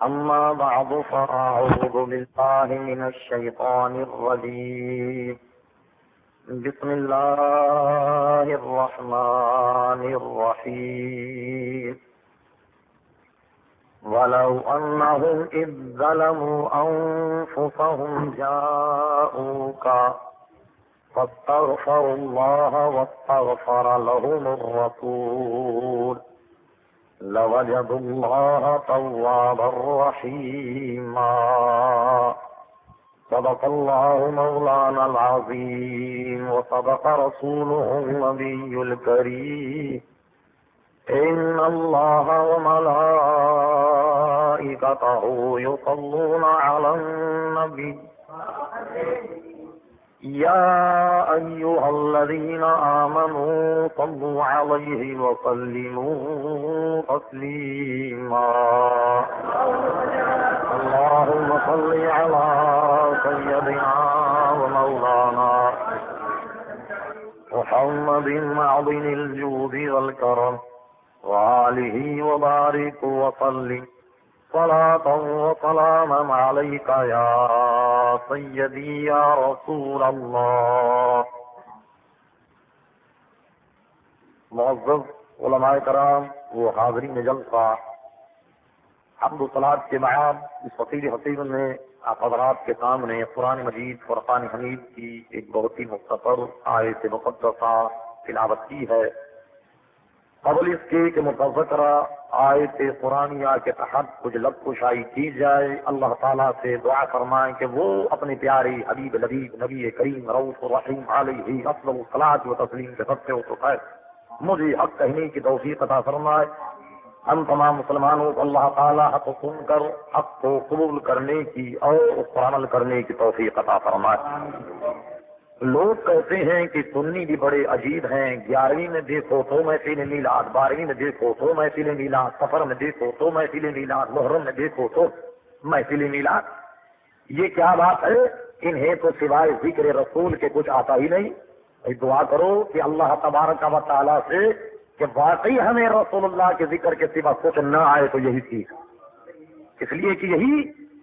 أما بعد فأعوذ بالله من الشيطان الرجيم. بسم الله الرحمن الرحيم. ولو أنهم إذ ظلموا أنفسهم جاءوك فاستغفروا الله واستغفر لهم الرسول لوجدوا الله توابا رحيما. صدق الله مولانا العظيم وصدق رسوله النبي الكريم. إن الله وملائكته يصلون على النبي يا أيها الذين آمنوا صلوا عليه وسلموا تسليما. اللهم صل على سيدنا ومولانا محمد معظم الجود والكرم وآله وبارك وسلم صلاة وسلاما عليك يا سيدي يا رسول الله. معزز علماء کرام و حاضرین جلسہ، حمد و صلاۃ کے بعد اس فصیل حسین نے آپ حضرات کے سامنے قرآن مجید فرقان حمید کی ایک بہت ہی مختصر آیت مقدسہ تلاوت کی ہے. قبل اس کے کہ متذکرہ آیت قرآنیہ کے تحت کچھ لب کشائی کی جائے، اللہ تعالیٰ سے دعا فرمائیں کہ وہ اپنے پیارے حبیب لبیب نبی کریم رؤوف الرحیم علیہ افضل الصلاۃ و تسلیم کے صدقے و خیر مجھے حق کہنے کی توفیق عطا فرمائے. ہم تمام مسلمانوں کو اللہ تعالیٰ حق سن کر حق کو قبول کرنے کی اور اس پر عمل کرنے کی توفیق عطا فرمائے. لوگ کہتے ہیں کہ سنی بھی بڑے عجیب ہیں، 11ویں میں دیکھو تو محفل میلاد، 12ویں میں دیکھو تو محفل میلاد، سفر میں دیکھو تو محفل میلاد، محرم میں دیکھو تو محفل میلاد. یہ کیا بات ہے؟ انہیں تو سوائے ذکر رسول کے کچھ آتا ہی نہیں. دعا کرو کہ اللہ تبارک و تعالیٰ سے کہ واقعی ہمیں رسول اللہ کے ذکر کے سوا کچھ نہ آئے تو یہی چیز، اس لیے کہ یہی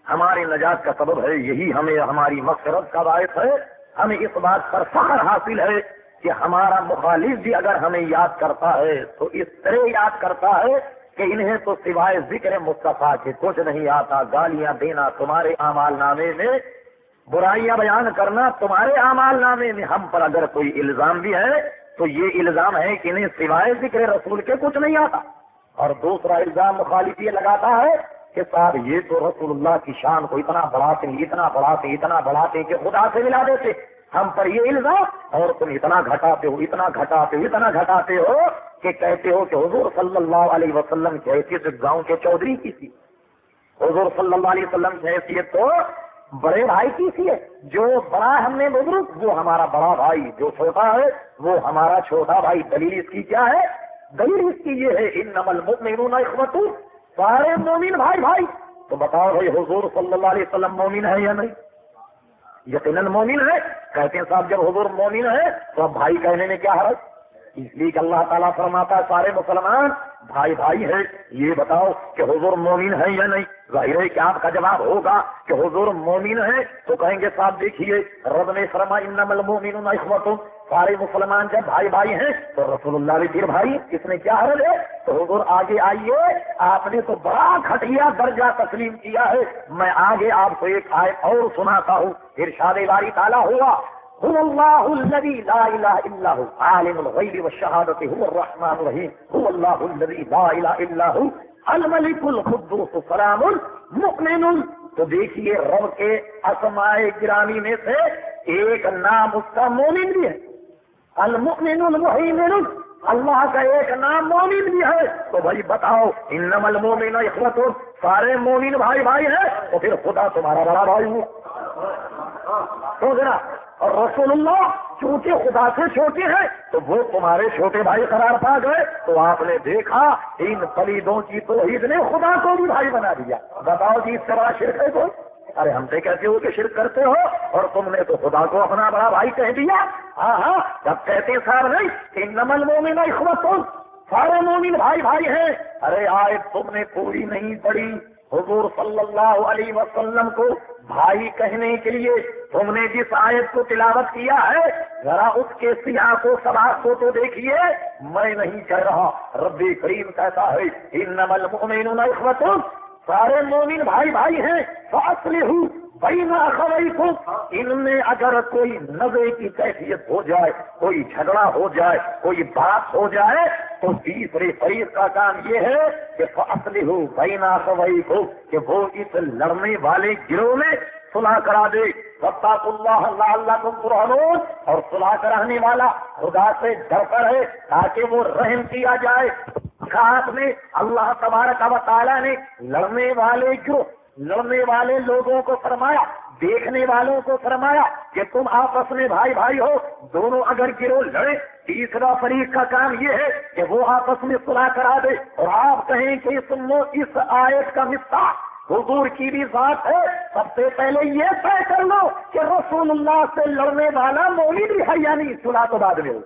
ہماری نجات کا سبب ہے، یہی ہمیں ہماری مغفرت کا باعث ہے. ہمیں اس بات پر فخر حاصل ہے کہ ہمارا مخالف بھی اگر ہمیں یاد کرتا ہے تو اس طرح یاد کرتا ہے کہ انہیں تو سوائے ذکر مصطفیٰ کے کچھ نہیں آتا. گالیاں دینا تمہارے اعمال نامے میں، برائیاں بیان کرنا تمہارے اعمال نامے میں. ہم پر اگر کوئی الزام بھی ہے تو یہ الزام ہے کہ انہیں سوائے ذکر رسول کے کچھ نہیں آتا. اور دوسرا الزام مخالف یہ لگاتا ہے کہ صاحب یہ تو رسول اللہ کی شان کو اتنا بڑھاتے کہ خدا سے ملا دیتے. ہم پر یہ الزام، اور تم اتنا گھٹاتے ہو کہ کہتے ہو کہ حضور صلی اللہ علیہ وسلم کی حیثیت گاؤں کے چودھری کی تھی، حضور صلی اللہ علیہ وسلم کی حیثیت تو بڑے بھائی کی تھی. جو بڑا ہم نے بزرگ وہ ہمارا بڑا بھائی، جو چھوٹا ہے وہ ہمارا چھوٹا بھائی. دلیل اس کی کیا ہے؟ دلیل اس کی یہ ہے انما المؤمنون اخوۃ، سارے مومن بھائی بھائی. تو بتاؤ بھائی حضور صلی اللہ علیہ وسلم مومن ہے یا نہیں؟ یقیناً مومن ہے. کہتے ہیں صاحب جب حضور مومن ہے تو اب بھائی کہنے میں کیا حرج؟ اس لیے کہ اللہ تعالیٰ فرماتا ہے سارے مسلمان بھائی بھائی ہے. یہ بتاؤ کہ حضور مومن ہے یا نہیں؟ ظاہر ہے کہ آپ کا جواب ہوگا کہ حضور مومن ہے. تو کہیں گے صاحب دیکھیے رب نے فرمایا انما المؤمنون اخوۃ، سارے مسلمان جب بھائی بھائی ہیں تو رسول اللہ بھی پھر بھائی، اس میں کیا حرج ہے؟ تو حضور آگے آئیے، آپ نے تو بڑا گھٹیا درجہ تسلیم کیا ہے. میں آگے آپ کو ایک آیت اور سناتا ہوں. ارشاد باری تعالیٰ ہوا هو الله الذي لا اله الا هو عالم الغيب والشهادة هو الرحمن الرحيم هو الله الذي لا اله الا هو الملك القدوس السلام المؤمن. تو دیکھیے رب کے اسماء گرامی میں سے ایک نام اس کا مومن بھی ہے، المؤمن المهيمن. اللہ کا ایک نام مومن بھی ہے. تو بھائی بتاؤ انما المؤمنون اخوۃ، سارے مومن بھائی بھائی ہیں تو پھر خدا تمہارا بڑا بھائی ہوا. تو ذرا اور رسول اللہ چونکہ خدا سے چھوٹے ہیں تو وہ تمہارے چھوٹے بھائی قرار پا گئے. تو آپ نے دیکھا ان پلیدوں کی توحید نے خدا کو بھی بھائی بنا دیا. بتاؤ جی اس طرح شرک ہے کوئی؟ ارے ہم سے کہتے ہو کہ شرک کرتے ہو اور تم نے تو خدا کو اپنا بڑا بھائی کہہ دیا. ہاں جب کہتے صاحب نہیں کہ انما المؤمنون اخوۃ، سارے مومن بھائی بھائی ہیں. ارے آیت تم نے پوری نہیں پڑھی، حضور صلی اللہ علیہ وسلم کو بھائی کہنے کے لیے تم نے جس آیت کو تلاوت کیا ہے ذرا اس کے سیاق و سباق کو تو دیکھیے. میں نہیں کہہ رہا، رب کریم کہتا ہے انما المؤمنون اخوۃ، سارے مومن بھائی بھائی ہیں. فاصلحوا بین اخویکم، ان میں اگر کوئی نزے کی کیفیت ہو جائے، کوئی جھگڑا ہو جائے، کوئی بات ہو جائے تو تیسرے فریق کا کام یہ ہے کہ فاصلحوا بین اخویکم، کہ وہ اس لڑنے والے گروہ میں صلح کرا دے. واتقوا اللہ لعلکم ترحمون، اور صلح کرانے والا خدا سے ڈر کر ہے تاکہ وہ رحم کیا جائے. خاص میں اللہ تبارک و تعالیٰ نے لڑنے والے گروہ، لڑنے والے لوگوں کو فرمایا، دیکھنے والوں کو فرمایا کہ تم آپس میں بھائی بھائی ہو. دونوں اگر گروہ لڑے، تیسرا فریق کا کام یہ ہے کہ وہ آپس میں صلح کرا دے. اور آپ کہیں کہ اس آیت کا مفتاح حضور کی بھی ذات ہے. سب سے پہلے یہ طے کر لو کہ رسول اللہ سے لڑنے والا مومن بھی ہے، یعنی صلح تو بعد میں ہو.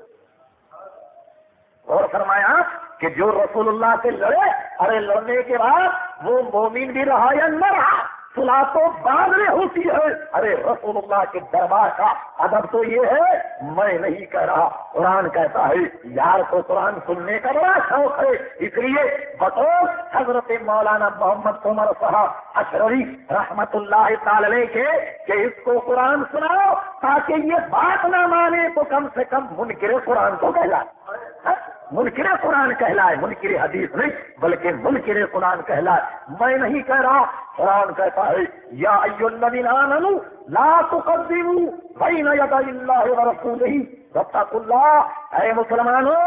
اور فرمایا کہ جو رسول اللہ سے لڑے، ارے لڑنے کے بعد وہ مومن بھی رہا یا نہ رہا، صلح تو بعد میں ہوتی ہے. ارے رسول اللہ کے دربار کا ادب تو یہ ہے، میں نہیں کہہ رہا، قرآن کہتا ہے. یار کو قرآن سننے کا بڑا شوق ہے، اس لیے بطور حضرت مولانا محمد عمر صاحب اشرری رحمت اللہ تعالی کے کہ اس کو قرآن سناؤ تاکہ یہ بات نہ مانے تو کم سے کم منکر قرآن کو کہلائے. منکر قرآن کہلائے، منکر حدیث نہیں بلکہ منکر قرآن کہلائے. میں نہیں کہہ رہا، قرآن کہتا ہے یا ایھا الذین آمنوا لا تقدموا بین یدی اللہ ورسولہ واتقوا اللہ. اے مسلمانوں،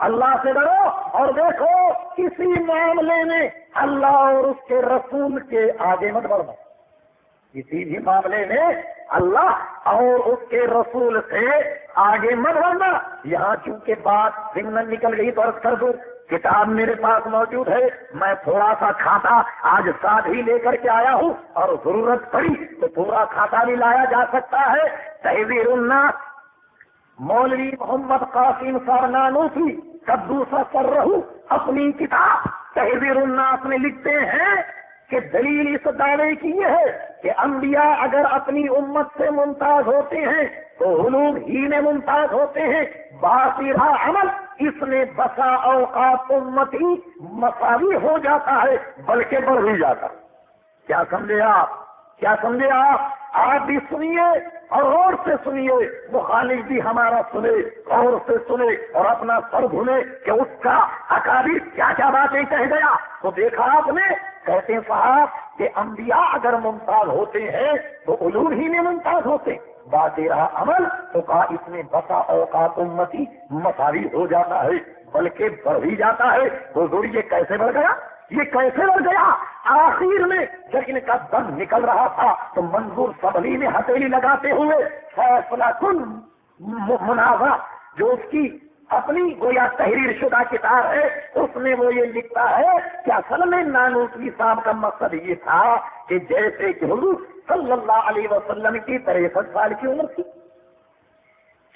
اللہ سے ڈرو اور دیکھو کسی معاملے میں اللہ اور اس کے رسول کے آگے مت بڑھو. کسی بھی معاملے میں اللہ اور اس کے رسول سے آگے مت بڑھنا. یہاں چونکہ بات ضمن نکل گئی تو عرض کر دوں، کتاب میرے پاس موجود ہے، میں تھوڑا سا کھاتا آج ساتھ ہی لے کر کے آیا ہوں، اور ضرورت پڑی تو پورا کھاتا بھی لایا جا سکتا ہے. تحذیر الناس، مولوی محمد قاسم سارنانوسی قدوس سرہ اپنی کتاب تحذیر الناس میں لکھتے ہیں کہ دلیل اس دعوے کی یہ ہے کہ انبیاء اگر اپنی امت سے ممتاز ہوتے ہیں تو علوم ہی میں ممتاز ہوتے ہیں. باصرہ عمل اس میں بسا اوقات امتی مساوی ہو جاتا ہے بلکہ بڑھ بھی جاتا ہے. کیا سمجھے آپ؟ کیا سمجھے آپ؟ آپ بھی سنیے اور غور سے سنیے، مخالف بھی ہمارا سنے، غور سے سنے اور اپنا سر دھنے کہ اس کا اکابر کیا کیا باتیں کہہ گیا. تو دیکھا آپ نے، کہتے ہیں صاحب کہ انبیاء اگر ممتاز ہوتے ہیں تو علوم ہی میں ممتاز ہوتے. بات رہا عمل تو کہا اس میں بسا اوقات امتی مساوی ہو جاتا ہے بلکہ بڑھ بھی جاتا ہے. حضور یہ کیسے بڑھ گیا؟ یہ کیسے بڑھ گیا؟ آخر میں جب ان کا دم نکل رہا تھا تو منظور سبلی نے ہتھیلی لگاتے ہوئے فیصلہ کن مناظرہ، جو اس کی اپنی گویا تحریر شدہ کتاب ہے، اس میں وہ یہ لکھتا ہے کہ اصل میں نانوتوی صاحب کا مقصد یہ تھا کہ جیسے کہ حضور صلی اللہ علیہ وسلم کی 63 سال کی عمر تھی،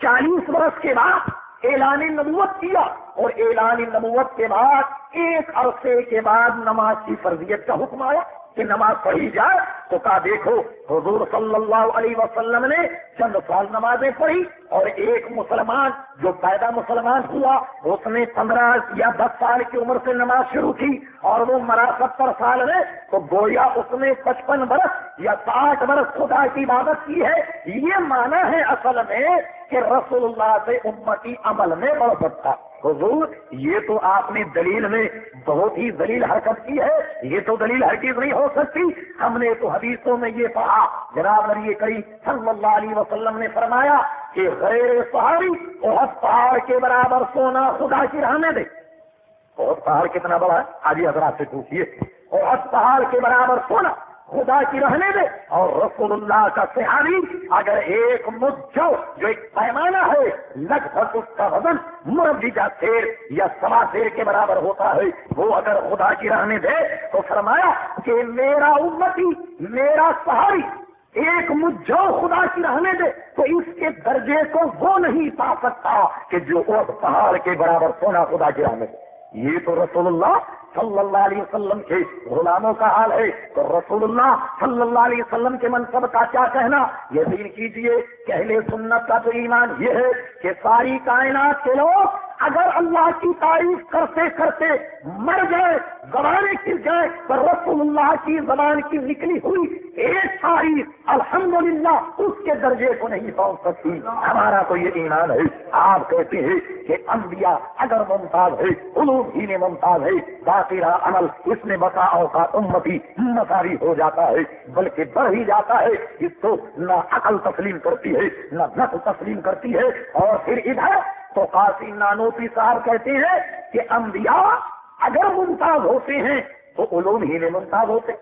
40 برس کے بعد اعلان نبوت کیا، اور اعلان نبوت کے بعد ایک عرصے کے بعد نماز کی فرضیت کا حکم آیا کہ نماز پڑھی جائے. تو کہا دیکھو حضور صلی اللہ علیہ وسلم نے چند سال نمازیں پڑھی، اور ایک مسلمان جو پیدا مسلمان ہوا اس نے 15 یا 10 سال کی عمر سے نماز شروع کی، اور وہ مرا 70 سال میں، تو گویا اس نے 55 برس یا 60 برس خدا کی عبادت کی ہے. یہ معنی ہے اصل میں کہ رسول اللہ سے امتی عمل میں بڑھ سکتا. حضور یہ تو آپ نے دلیل میں بہت ہی ذلیل حرکت کی ہے، یہ تو دلیل ہرگز نہیں ہو سکتی. ہم نے تو حدیثوں میں یہ پڑھا، جناب نبی کریم صلی اللہ علیہ وسلم نے فرمایا کہ غیر صحابی احد پہاڑ کے برابر سونا خدا کی راہ میں دے. احد پہاڑ کتنا بڑا ہے؟ آج حضرات سے پوچھیے. احد پہاڑ کے برابر سونا خدا کی رہنے دے. اور رسول اللہ کا صحابی اگر ایک مجھ جو ایک پیمانہ ہے لگ بھگ اس کا وزن مربجہ شیر یا سوا شیر کے برابر ہوتا ہے، وہ اگر خدا کی رہنے دے تو فرمایا کہ میرا امتی، میرا صحابی ایک مجھ خدا کی رہنے دے تو اس کے درجے کو وہ نہیں پا سکتا کہ جو اس پہاڑ کے برابر سونا خدا کی رہنے دے. یہ تو رسول اللہ صلی اللہ علیہ وسلم کے غلاموں کا حال ہے، تو رسول اللہ صلی اللہ علیہ وسلم کے منصب کا کیا کہنا؟ یقین کیجئے کہ اہل سنت کا تو ایمان یہ ہے کہ ساری کائنات کے لوگ اگر اللہ کی تعریف کرتے کرتے مر گئے، زبانیں گر جائے، تو رسول اللہ کی زبان کی نکلی ہوئی ایک تعریف الحمدللہ اس کے درجے کو نہیں پہنچ سکتی۔ ہمارا تو یہ ایمان ہے۔ آپ کہتے ہیں کہ انبیاء اگر ممتاز ہے، علوم ہی میں ممتاز ہے، باقی رہا عمل، اس میں بسا اوقات امتی مساوی ہو جاتا ہے، بلکہ بڑھ ہی جاتا ہے۔ اس کو نہ عقل تسلیم کرتی ہے نہ نفس تسلیم کرتی ہے۔ اور پھر ادھر تو قاسم نانوتوی صاحب کہتے ہیں کہ انبیاء اگر ممتاز ہوتے ہیں تو علوم ہی میں ممتاز ہوتے،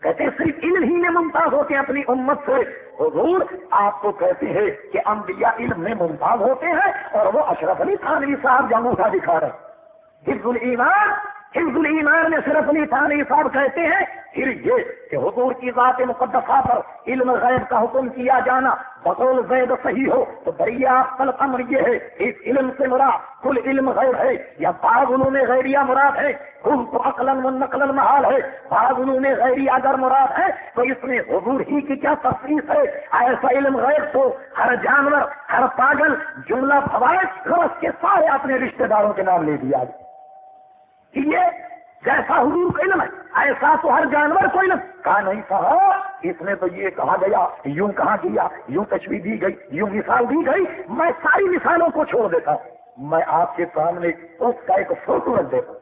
کہتے ہیں صرف علم ہی میں ممتاز ہوتے ہیں اپنی امت سے۔ حضور آپ تو کہتے ہیں کہ انبیاء علم میں ممتاز ہوتے ہیں، اور وہ اشرف علی تھانوی صاحب جانوٹا دکھا رہے۔ حفظ الایمان میں اشرف علی تھانوی صاحب کہتے ہیں پھر یہ کہ حضور کی ذات مقدسہ پر علم غیب کا حکم کیا جانا بقول زید صحیح ہو تو دریافت الامر یہ ہے، اس علم سے مراد کل علم غیب ہے یا بعض علوم غیبیہ مراد ہے؟ کل تو عقلاً و نقلاً محال ہے، بعض علوم غیبیہ اگر مراد ہے تو اس میں حضور ہی کی کیا تفصیل ہے؟ ایسا علم غیب تو ہر جانور، ہر پاگل، جملہ فوائد غرض کے سارے اپنے رشتہ داروں کے نام لے دیا کہ یہ جیسا حضور کا علم ہے ایسا تو ہر جانور کو علم کہا نہیں صاحب، اس میں تو یہ کہا گیا، یوں کہا گیا، یوں تشبیہ دی گئی، یوں مثال دی گئی۔ میں ساری مثالوں کو چھوڑ دیتا ہوں، میں آپ کے سامنے اس کا ایک فوٹو رکھ دیتا ہوں،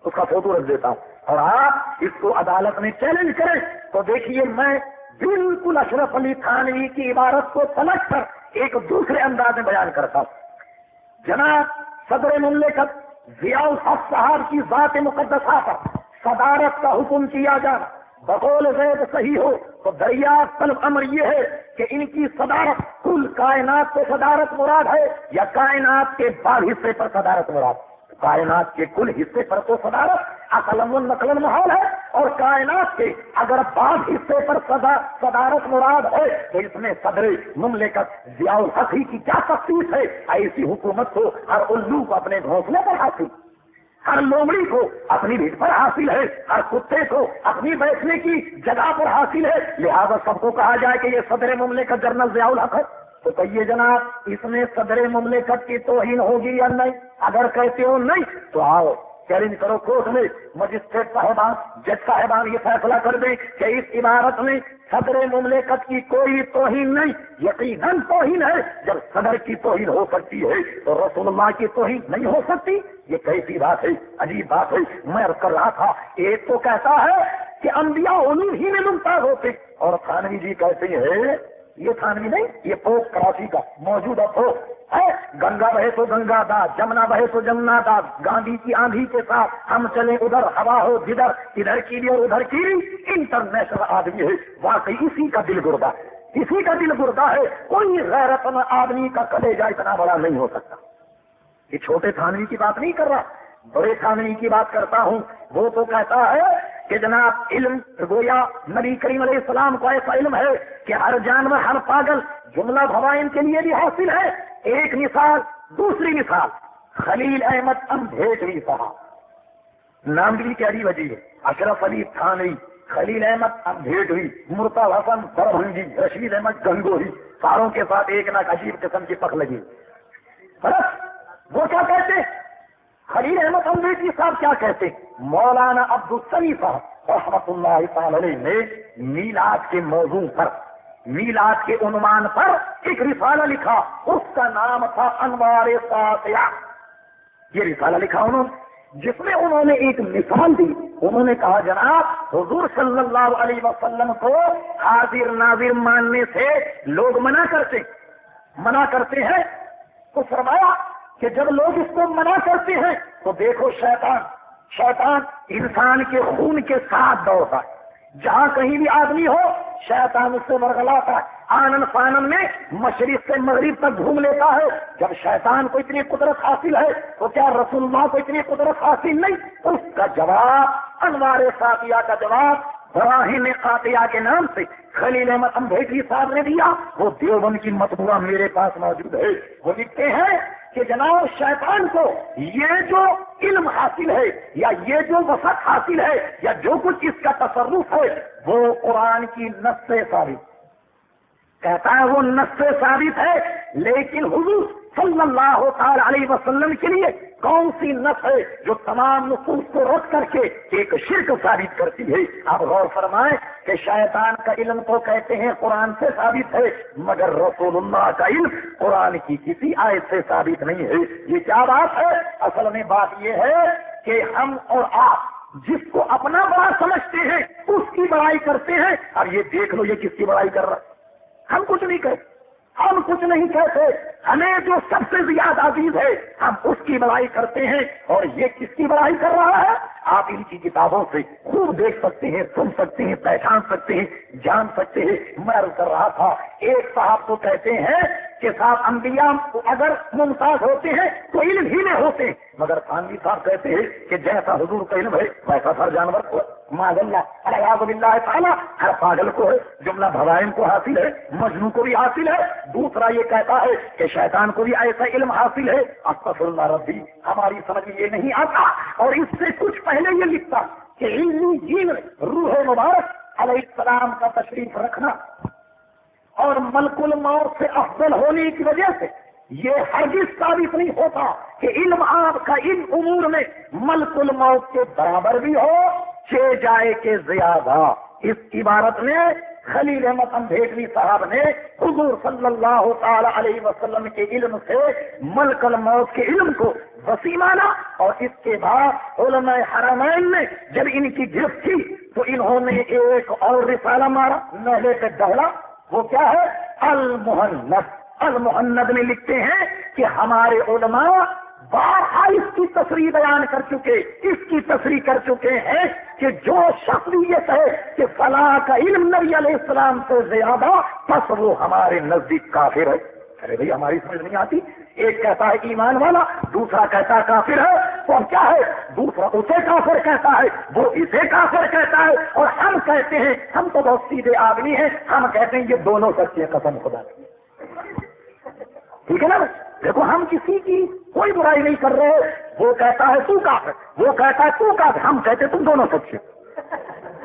اس کا فوٹو رکھ دیتا ہوں، اور آپ اس کو عدالت میں چیلنج کریں تو دیکھیے میں بالکل اشرف علی تھانوی کی عبارت کو پلٹ کر ایک دوسرے انداز میں بیان کرتا ہوں۔ جناب صدر مملکت ضیاء الحق صاحب کی ذات مقدسہ پر صدارت کا حکم کیا جانا بقول زید صحیح ہو تو دریافت طلب امر یہ ہے کہ ان کی صدارت کل کائنات پہ صدارت مراد ہے یا کائنات کے بعض حصے پر صدارت مراد؟ کائنات کے کل حصے پر تو صدارت عقلاً و نقلاً محال ہے، اور کائنات کے اگر بعض حصے پر صدارت مراد ہے تو اس میں صدر مملکت ضیاء الحق کی کیا تخصیص ہے؟ ایسی حکومت کو ہر الو کو اپنے گھونسلے پر حاصل، ہر لومڑی کو اپنی بھیڑ پر حاصل ہے، ہر کتے کو اپنی بیٹھنے کی جگہ پر حاصل ہے، لہذا سب کو کہا جائے کہ یہ صدر مملکت جنرل ضیاء الحق ہے۔ تو کہیے جناب اس میں صدر مملکت کی توہین ہوگی یا نہیں؟ اگر کہتے ہو نہیں تو آؤ چیلنج کرو کورٹ میں، مجسٹریٹ صاحبان، جج صاحبان یہ فیصلہ کر دیں کہ اس عبارت میں صدر مملکت کی کوئی توہین نہیں۔ یقیناً توہین ہے، جب صدر کی توہین ہو سکتی ہے تو رسول اللہ کی توہین نہیں ہو سکتی؟ یہ کیسی بات ہے، عجیب بات ہے۔ میں عرض کر رہا تھا ایک تو کہتا ہے کہ انبیاء علوم ہی میں ممتاز ہوتے، اور تھانوی جی کہتے ہیں، یہ تھانوی نہیں، یہ پوپ کراچی کا موجودہ پوپ ہے، گنگا بہے تو گنگا داس، جمنا بہے تو جمنا داس، گاندھی کی آندھی کے ساتھ ہم چلے ادھر، ہوا ہو جدھر، ادھر کی بھی اور ادھر کی بھی، انٹرنیشنل آدمی ہے۔ واقعی اسی کا دل گردہ ہے، اسی کا دل گردہ ہے، کوئی غیرت مند آدمی کا کلیجہ اتنا بڑا نہیں ہو سکتا۔ یہ چھوٹے تھانوی کی بات نہیں کر رہا، بڑے تھانوی کی بات کرتا ہوں۔ وہ تو کہتا ہے کہ جناب علم گویا نبی کریم علیہ السلام کو ایسا علم ہے کہ ہر جانور، ہر پاگل، جملہ بھوائن کے لیے بھی حاصل ہے۔ ایک مثال، دوسری مثال خلیل احمد امبھیٹوی صاحب، نام بھی کیری وجہ ہے، اشرف علی تھانوی، خلیل احمد امبھیٹوی، مرتضی حسن دربھنگی، رشید احمد گنگوہی، ساروں کے ساتھ ایک نہ عجیب قسم کی پک لگی۔ وہ کیا کہتے ہیں؟ خلیل احمد امبھیٹوی صاحب کیا کہتے ہیں؟ مولانا عبدالسمیع صاحب رحمۃ اللہ تعالی علیہ نے میلاد کے موضوع پر، میلاد کے عنوان پر ایک رسالہ لکھا، اس کا نام تھا انوار ساطعہ۔ یہ رسالہ لکھا انہوں نے، جس میں انہوں نے ایک مثال دی۔ انہوں نے کہا جناب حضور صلی اللہ علیہ وسلم کو حاضر ناظر ماننے سے لوگ منع کرتے ہیں، تو فرمایا کہ جب لوگ اس کو منع کرتے ہیں تو دیکھو شیطان انسان کے خون کے ساتھ دوڑتا ہے، جہاں کہیں بھی آدمی ہو شیطان اس سے ورغلاتا ہے، آنن فانن میں مشرق سے مغرب تک گھوم لیتا ہے۔ جب شیطان کو اتنی قدرت حاصل ہے تو کیا رسول اللہ کو اتنی قدرت حاصل نہیں؟ اس کا جواب انوار ساطعہ کا جواب براہین قاطعہ کے نام سے خلیل احمد امبھیٹوی صاحب نے دیا۔ وہ دیوبند کی مطبوعہ میرے پاس موجود ہے۔ وہ لکھتے ہیں کہ جناب شیطان کو یہ جو علم حاصل ہے یا یہ جو وسعت حاصل ہے یا جو کچھ اس کا تصرف ہے وہ قرآن کی نص سے ثابت کہتا ہے، وہ نص سے ثابت ہے، لیکن حضور صلی اللہ تعالی علیہ وسلم کے لیے کون سی نص ہے جو تمام نصوص کو رد کر کے ایک شرک ثابت کرتی ہے؟ آپ غور فرمائیں کہ شیطان کا علم تو کہتے ہیں قرآن سے ثابت ہے، مگر رسول اللہ کا علم قرآن کی کسی آیت سے ثابت نہیں ہے۔ یہ کیا بات ہے؟ اصل میں بات یہ ہے کہ ہم اور آپ جس کو اپنا بڑا سمجھتے ہیں اس کی بڑائی کرتے ہیں۔ اب یہ دیکھ لو، یہ کس کی بڑائی کر رہا ہے؟ ہم کچھ نہیں کہتے، ہم کچھ نہیں کہتے، ہمیں جو سب سے زیادہ عزیز ہے ہم اس کی بڑائی کرتے ہیں، اور یہ کس کی بڑائی کر رہا ہے؟ آپ ان کی کتابوں سے خوب دیکھ سکتے ہیں، سن سکتے ہیں، پہچان سکتے ہیں، جان سکتے ہیں۔ میں عرض کر رہا تھا، ایک صاحب تو کہتے ہیں کہ صاحب انبیاء اگر ممتاز ہوتے ہیں تو علم ہی میں ہوتے ہیں، مگر خانوی صاحب کہتے ہیں کہ جیسا حضور کا علم ہے ویسا ہر جانور کو، معاذ اللہ الیاذ باللہ تعالی، ہر پاگل کو ہے، جملہ بھوائن کو حاصل ہے، مجنون کو بھی حاصل ہے۔ دوسرا یہ کہتا ہے کہ شیطان کو بھی ایسا علم حاصل ہے۔ استغفر اللہ ربی، ہماری سمجھ یہ نہیں آتا، اور اس سے کچھ پہلے یہ لکھتا کہ علمی جین روح مبارک علیہ السلام کا تشریف رکھنا اور ملک الموت سے افضل ہونے کی وجہ سے یہ ہرگز ثابت نہیں ہوتا کہ علم آپ کا ان امور میں ملک الموت کے برابر بھی ہو، چھ جائے کے زیادہ۔ اس عبارت میں خلیل احمد اندھیٹوی صاحب نے حضور صلی اللہ تعالی علیہ وسلم کے علم سے ملک الموت کے علم کو وسیع مانا، اور اس کے بعد علماء حرمین نے جب ان کی گرفت تھی تو انہوں نے ایک اور رسالہ مارا، نہلے پہ ڈہلا، وہ کیا ہے؟ المحند۔ المحند میں لکھتے ہیں کہ ہمارے علماء بارہا اس کی تصریح بیان کر چکے، اس کی تصریح کر چکے ہیں کہ جو شخص یہ کہے کہ فلاں کا علم نبی علیہ السلام سے زیادہ، بس وہ ہمارے نزدیک کافر ہے۔ ارے بھائی ہماری سمجھ نہیں آتی، ایک کہتا ہے ایمان والا، دوسرا کہتا ہے کافر ہے، تو ہم کیا ہے؟ دوسرا اسے کافر کہتا ہے، وہ اسے کافر کہتا ہے، اور ہم کہتے ہیں، ہم تو بہت سیدھے آدمی ہیں، ہم کہتے ہیں یہ دونوں سچے، قسم خدا کی۔ ٹھیک ہے نا؟ دیکھو ہم کسی کی کوئی برائی نہیں کر رہے، وہ کہتا ہے تو کافر، وہ کہتا ہے تو کافر، ہم کہتے تم دونوں سچے،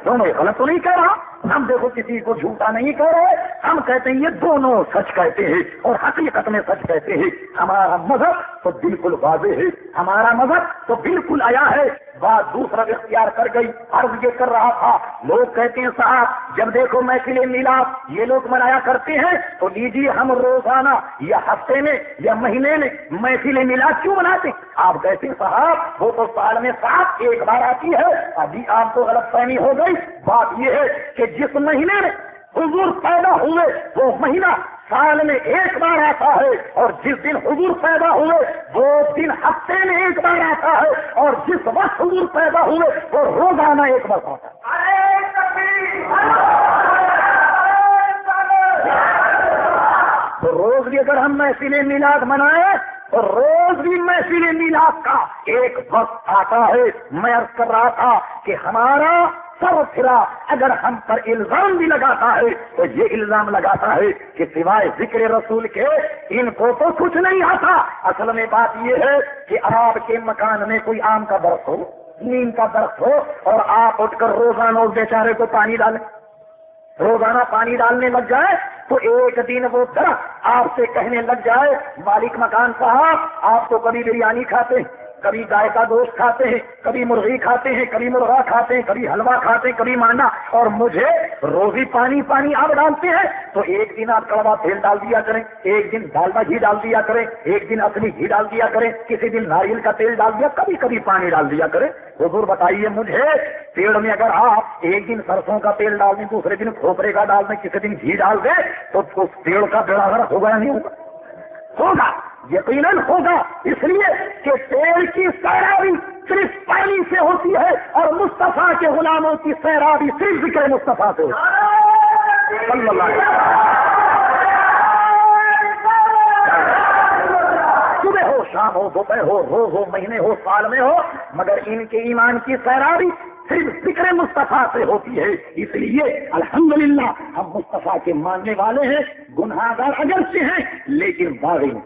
دونوں غلط تو نہیں کہہ رہا، ہم دیکھو کسی کو جھوٹا نہیں کہہ رہے، ہم کہتے ہیں یہ دونوں سچ کہتے ہیں اور حقیقت میں سچ کہتے ہیں۔ ہمارا مذہب تو بالکل واضح ہے، ہمارا مذہب تو بالکل آیا ہے۔ بات دوسرا اختیار کر گئی، عرض یہ کر رہا تھا، لوگ کہتے ہیں صاحب جب دیکھو محفل میلاد یہ لوگ منایا کرتے ہیں تو لیجیے ہم روزانہ یا ہفتے میں یا مہینے میں محفل میلاد کیوں مناتے ہیں؟ آپ کہتے ہیں صاحب وہ تو سال میں صاحب ایک بار آتی ہے۔ ابھی آپ کو غلط فہمی ہو گئی، بات یہ ہے کہ جس مہینے میں حضور پیدا ہوئے وہ مہینہ سال میں ایک بار آتا ہے، اور جس دن حضور پیدا ہوئے وہ دن ہفتے میں ایک بار آتا ہے، اور جس وقت حضور پیدا ہوئے وہ روزانہ ایک بار آتا ہے۔ تو روز بھی اگر ہم محفل میلاد منائیں تو روز بھی محفل میلاد کا ایک وقت آتا ہے۔ میں عرض کر رہا تھا کہ ہمارا سر پھرا اگر ہم پر الزام بھی لگاتا ہے تو یہ الزام لگاتا ہے کہ سوائے ذکر رسول کے ان کو تو کچھ نہیں آتا۔ اصل میں بات یہ ہے کہ آپ کے مکان میں کوئی آم کا درخت ہو، نیم کا درخت ہو، اور آپ اٹھ کر روزانہ اس بیچارے کو پانی ڈالیں، روزانہ پانی ڈالنے لگ جائے تو ایک دن وہ درخت آپ سے کہنے لگ جائے مالک مکان صاحب آپ تو کبھی بریانی کھاتے ہیں، کبھی گائے کا گوشت کھاتے ہیں، کبھی مرغی کھاتے ہیں، کبھی مرغا کھاتے ہیں، کبھی حلوہ کھاتے ہیں، کبھی مانڈا، اور مجھے روزی پانی پانی آپ ڈالتے ہیں، تو ایک دن آپ کڑوا تیل ڈال دیا کریں، ایک دن ڈالڈا گھی ڈال دیا کریں، ایک دن اصلی گھی ڈال دیا کریں، کسی دن ناریل کا تیل ڈال دیا، کبھی کبھی پانی ڈال دیا کریں۔ حضور بتائیے مجھے، پیڑ میں اگر آپ ایک دن سرسوں کا تیل ڈال دیں، دوسرے دن کھوپرے کا ڈال دیں، کسی دن گھی ڈال دیں، تو اس پیڑ کا بیڑا غرق ہوگا یا نہیں ہوگا؟ ہوگا، یقیناً ہوگا، اس لیے کہ پیڑ کی سیرابی صرف پانی سے ہوتی ہے، اور مصطفیٰ کے غلاموں کی سیرابی صرف ذکر مصطفیٰ سے ہوتی ہے صلی اللہ علیہ وسلم۔ صبح ہو، شام ہو، دوپہر ہو، روز ہو، مہینے ہو، سال میں ہو، مگر ان کے ایمان کی سیرابی صرف ذکر مصطفیٰ سے ہوتی ہے۔ اس لیے الحمدللہ ہم مصطفیٰ کے ماننے والے ہیں، گناہگار اگرچہ ہیں لیکن باغی ہیں۔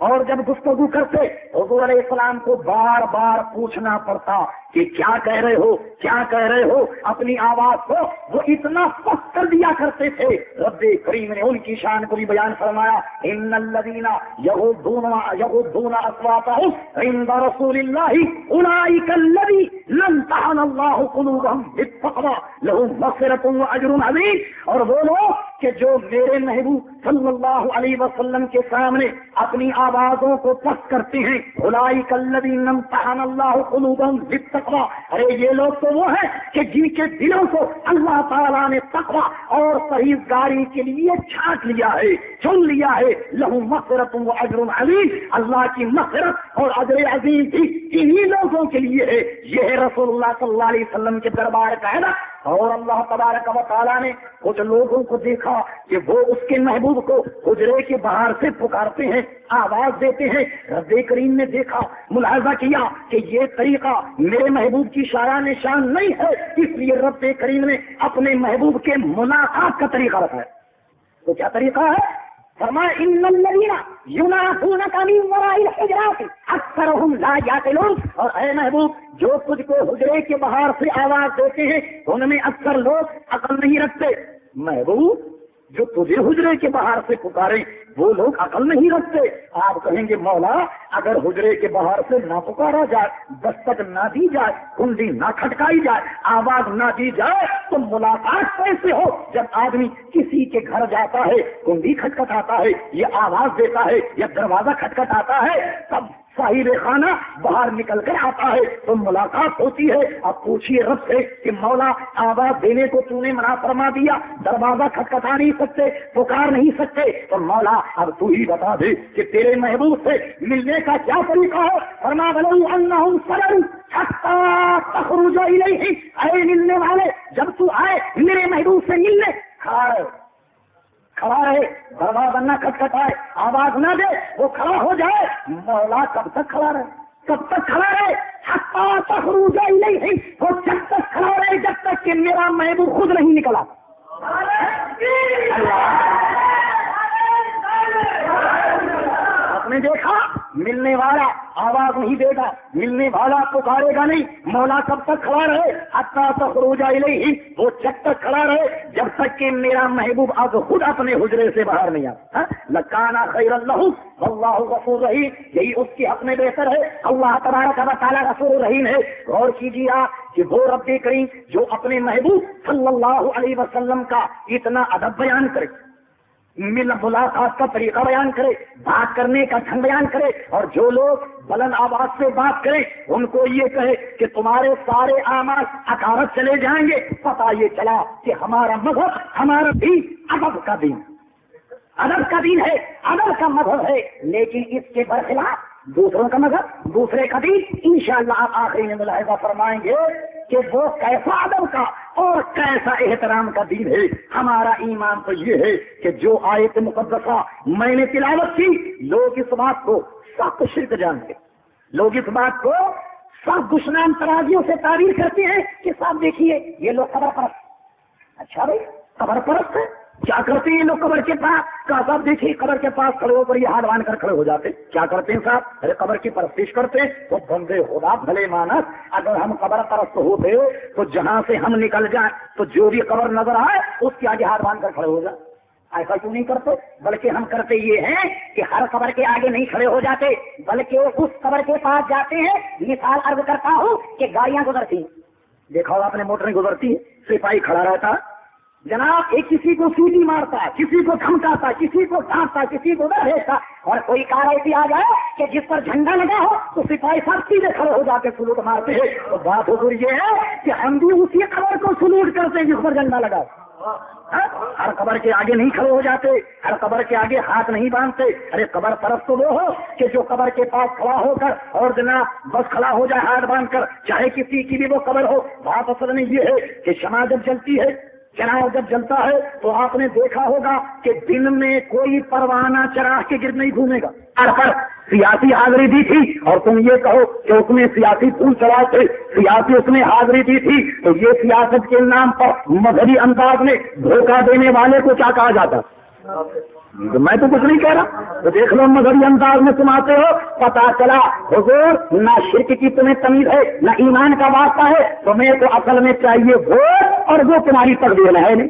اور جب گفتگو کرتے حضور علیہ السلام کو بار بار پوچھنا پڑتا کہ کیا کہہ رہے ہو، کیا کہہ رہے ہو، اپنی آواز کو وہ اتنا پست کر دیا کرتے تھے۔ رب کریم نے ان کی شان کو بھی بیان فرمایا، ان الذین یغضون اصواتهم عند رسول اللہ اولئک الذین امتحن اللہ قلوبهم بالتقوی لهم مغفرۃ واجر عظیم۔ اور وہ لوگ کہ جو میرے محبوب صلی اللہ علیہ وسلم کے سامنے اپنی آوازوں کو پست کرتے ہیں، اولئک الذین امتحن اللہ قلوبهم بالتقوی، ارے یہ لوگ تو وہ ہیں کہ جن کے دلوں کو اللہ تعالیٰ نے تقوی اور پرہیزگاری کے لیے چھانٹ لیا ہے، چن لیا ہے۔ لہم مغفرۃ واجر عظیم، اللہ کی مغفرت اور اجر عظیم بھی انہی لوگوں کے لیے ہے۔ یہ ہے رسول اللہ صلی اللہ علیہ وسلم کے دربار کا ہے نا۔ اور اللہ تبارک و تعالیٰ نے کچھ لوگوں کو دیکھا کہ وہ اس کے محبوب کو حجرے کے باہر سے پکارتے ہیں، آواز دیتے ہیں۔ رب کریم نے دیکھا، ملاحظہ کیا کہ یہ طریقہ میرے محبوب کی شایان شان نہیں ہے، اس لیے رب کریم نے اپنے محبوب کے ملاقات کا طریقہ رکھا ہے۔ تو کیا طریقہ ہے؟ فرمایا ان الذین ینادونک من وراء الحجرات اکثرهم لا یعقلون، اور اے محبوب جو تجھ کو حجرے کے باہر سے آواز دیتے ہیں ان میں اکثر لوگ عقل نہیں رکھتے۔ محبوب جو تجھے حجرے کے باہر سے پکارے وہ لوگ عقل نہیں رکھتے۔ آپ کہیں گے مولا اگر حجرے کے باہر سے نہ پکارا جائے، دستک نہ دی جائے، کنڈی نہ کھٹکائی جائے، آواز نہ دی جائے تو ملاقات کیسے ہو؟ جب آدمی کسی کے گھر جاتا ہے، کنڈی کھٹکھٹاتا ہے، یہ آواز دیتا ہے یا دروازہ کھٹکھٹاتا ہے، تب صاحب خانہ باہر نکل کر آتا ہے تو ملاقات ہوتی ہے۔ اب پوچھیے رب سے کہ مولا آواز دینے کو تو نے منع فرما دیا، دروازہ کھٹکھٹا نہیں سکتے، پکار نہیں سکتے، تو مولا اب تو ہی بتا دے کہ تیرے محبوب سے ملنے کا کیا طریقہ ہے؟ فرما بلو انہم صبروا حتی تخرج الیہ، اے ملنے والے جب تو آئے میرے محبوب سے ملنے، کھڑا رہے، دروازہ نہ کھٹکھٹائے، آواز نہ دے، وہ کھڑا ہو جائے۔ مولا کب تک کھڑا رہے؟ کب تک کھڑا رہے؟ حتی تخرج الیہ، وہ جب تک کھڑا رہے جب تک کہ میرا محبوب خود نہیں نکلا۔ آپ نے دیکھا ملنے والا آواز نہیں دے گا، ملنے والا پکارے گا نہیں، مولا کب تک کھڑا رہے؟ حتی تخرج الیہ، وہ جب تک کھڑا رہے جب تک کہ میرا محبوب اب خود اپنے حجرے سے باہر نہیں آتا۔ لکانا خیر لہ واللہ غفور رحیم، یہی اس کے حق میں بہتر ہے، اللہ تبارک و تعالیٰ غفور رحیم ہے۔ غور کیجیے آپ کہ وہ رب کریم جو اپنے محبوب صلی اللہ علیہ وسلم کا اتنا ادب بیان کرے، ملاقات کا طریقہ بیان کرے، بات کرنے کا ڈھنگ بیان کرے، اور جو لوگ بلند آواز سے بات کریں ان کو یہ کہے کہ تمہارے سارے اعمال اکارت چلے جائیں گے، پتہ یہ چلا کہ ہمارا مذہب، ہمارا دین ادب کا دین، ادب کا دین ہے، ادب کا مذہب ہے۔ لیکن اس کے برخلاف دوسروں کا مذہب، دوسرے کا دین، انشاءاللہ آپ آخری میں ملاحظہ فرمائیں گے کہ وہ کیسا ادب کا اور کیسا احترام کا دین ہے۔ ہمارا ایمان تو یہ ہے کہ جو آیت مقدسہ میں نے تلاوت کی، لوگ اس بات کو سخت شرک جانتے، لوگ اس بات کو سخت دشنام ترازیوں سے تعبیر کرتے ہیں کہ صاحب دیکھیے یہ لوگ قبر پرست۔ اچھا بھائی قبر پرست ہے، کیا کرتے ہیں یہ لوگ قبر کے پاس؟ کہا صاحب دیکھیے قبر کے پاس کھڑے ہو کر یہ ہاتھ باندھ کر کھڑے ہو جاتے، کیا کرتے ہیں صاحب؟ ارے قبر کی پرستش کرتے ہیں۔ تو بندے خدا بھلے مانس، اگر ہم قبر پرست ہوتے تو جہاں سے ہم نکل جائیں تو جو بھی قبر نظر آئے اس کے آگے ہاتھ باندھ کر کھڑے ہو جائیں۔ ایسا کیوں نہیں کرتے؟ بلکہ ہم کرتے یہ ہیں کہ ہر قبر کے آگے نہیں کھڑے ہو جاتے، بلکہ اس قبر کے پاس جاتے ہیں۔ مثال عرض کرتا ہوں کہ گاڑیاں گزرتی ہیں، دیکھا ہوگا آپ نے موٹریں گزرتی ہیں، سپاہی کھڑا رہتا جناب، ایک کسی کو سیٹی مارتا ہے، کسی کو دھمکاتا، کسی کو ڈانٹتا، کسی کو ڈر بھیجتا، اور کوئی کار ایسی آ جائے کہ جس پر جھنڈا لگا ہو تو سپاہی صاحب سیدھے کھڑے ہو جا کے سلوٹ مارتے ہیں۔ تو بات حضور یہ ہے کہ ہم بھی اسی قبر کو سلوٹ کرتے ہیں جس پر جھنڈا لگا۔ ہر قبر کے آگے نہیں کھڑے ہو جاتے، ہر قبر کے آگے ہاتھ نہیں باندھتے۔ ارے قبر پرست تو وہ ہو کہ جو قبر کے پاس کھڑا ہو کر اور جناب بس کھڑا ہو جائے ہاتھ باندھ کر، چاہے کسی کی بھی وہ قبر ہو۔ بات اصل میں یہ ہے کہ شمع جب جلتی ہے، چراغ جب جلتا ہے تو آپ نے دیکھا ہوگا کہ دن میں کوئی پروانہ چراغ کے گرد نہیں گھومے گا۔ پر سیاسی حاضری دی تھی اور تم یہ کہو کہ اس میں سیاسی پھول چڑھائے تھے، سیاسی اس نے حاضری دی تھی، تو یہ سیاست کے نام پر مذہبی انداز میں دھوکہ دینے والے کو کیا کہا جاتا؟ تو میں تو کچھ نہیں کہہ رہا، تو دیکھ لو مذہبی انداز میں سناتے ہو، پتا چلا حضور نہ شرک کی تمہیں تمیز ہے نہ ایمان کا واسطہ ہے، تمہیں تو اصل میں چاہیے ووٹ، اور وہ تمہاری تقدیر میں ہے نہیں،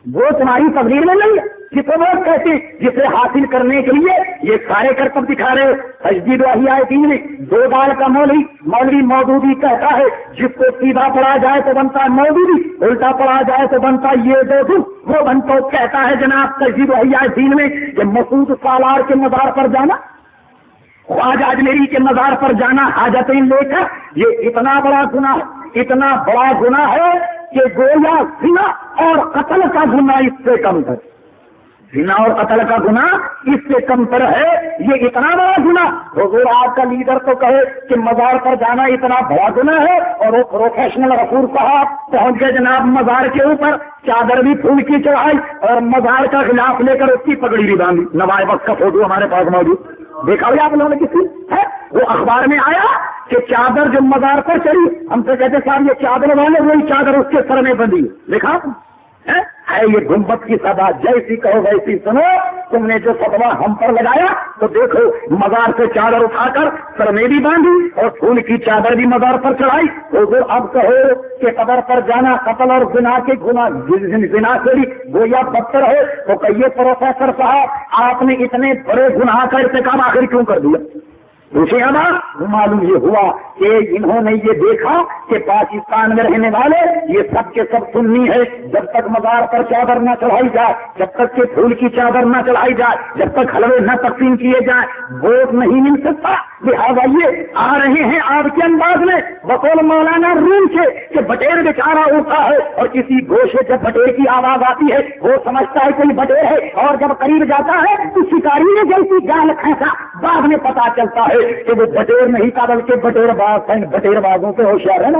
وہ تمہاری تقدیر میں نہیں ہے، جسے ووٹ کہتے ہیں، جسے حاصل کرنے کے لیے یہ سارے کرتب دکھا رہے ہو۔ تجدید و احیاء دین میں دو گال کا مولوی مودودی کہتا ہے جس کو سیدھا پڑھا جائے تو بنتا ہے مودودی، الٹا پڑھا جائے تو بنتا یہ دو، وہ بنتا کہتا ہے جناب تجدید و احیاء دین میں کہ مسعود سالار کے مزار پر جانا، خواجہ اجمیری کے مزار پر جانا حاجتیں لے کر، یہ اتنا بڑا گناہ ہے کہ گویا زنا اور قتل کا گناہ اس سے کم ہے، زنا اور قتل کا گناہ اس سے کم تر ہے، یہ اتنا بڑا گناہ۔ حضور آپ کا لیڈر تو کہے کہ مزار پر جانا اتنا بڑا گناہ ہے، اور وہ پروفیشنل غفور صاحب پہنچ گئے جناب مزار کے اوپر، چادر بھی پھول کی چڑھائی اور مزار کا خلاف لے کر اس کی پگڑی بھی باندھی، نوائے وقت کا فوٹو ہمارے پاس موجود، دیکھا ہوگا آپ لوگوں نے کسی ہے؟ وہ اخبار میں آیا کہ چادر جو مزار پر چڑھی، ہم سے کہتے صاحب یہ چادر والے وہی چادر اس کے سر میں بندھی، دیکھا ہے یہ گنبد کی صدا، جیسی کہو ویسی سنو، تم نے جو فتوا ہم پر لگایا تو دیکھو مزار سے چادر اٹھا کر سر میں بھی باندھی اور پھول کی چادر بھی مزار پر چڑھائی، تو اب کہو کہ قبر پر جانا قتل اور زنا کے زنا سے بھی گویا بدتر ہے، تو کہیے پروفیسر صاحب آپ نے اتنے بڑے گناہ کا ارتکاب آخر کیوں کر دیا؟ دوسرے معلوم یہ ہوا کہ انہوں نے یہ دیکھا کہ پاکستان میں رہنے والے یہ سب کے سب سنی ہے، جب تک مزار پر چادر نہ چڑھائی جائے، جب تک کہ پھول کی چادر نہ چڑھائی جائے، جب تک حلوے نہ تقسیم کیے جائیں ووٹ نہیں مل سکتا، لہٰذا یہ آ رہے ہیں آپ کے انداز میں بقول مولانا روم کے کہ بٹیر بیچارہ ہوتا ہے، اور کسی گوشے جب بٹیر کی آواز آتی ہے وہ سمجھتا ہے کوئی بٹیر ہے، اور جب قریب جاتا ہے تو شکاری نے جیسی جال کھینچا، بعد میں پتا چلتا ہے کہ وہ بٹیر نہیں تھا بلکہ بٹیر باز ہیں، بٹیر بازوں سے ہوشیار ہے نا،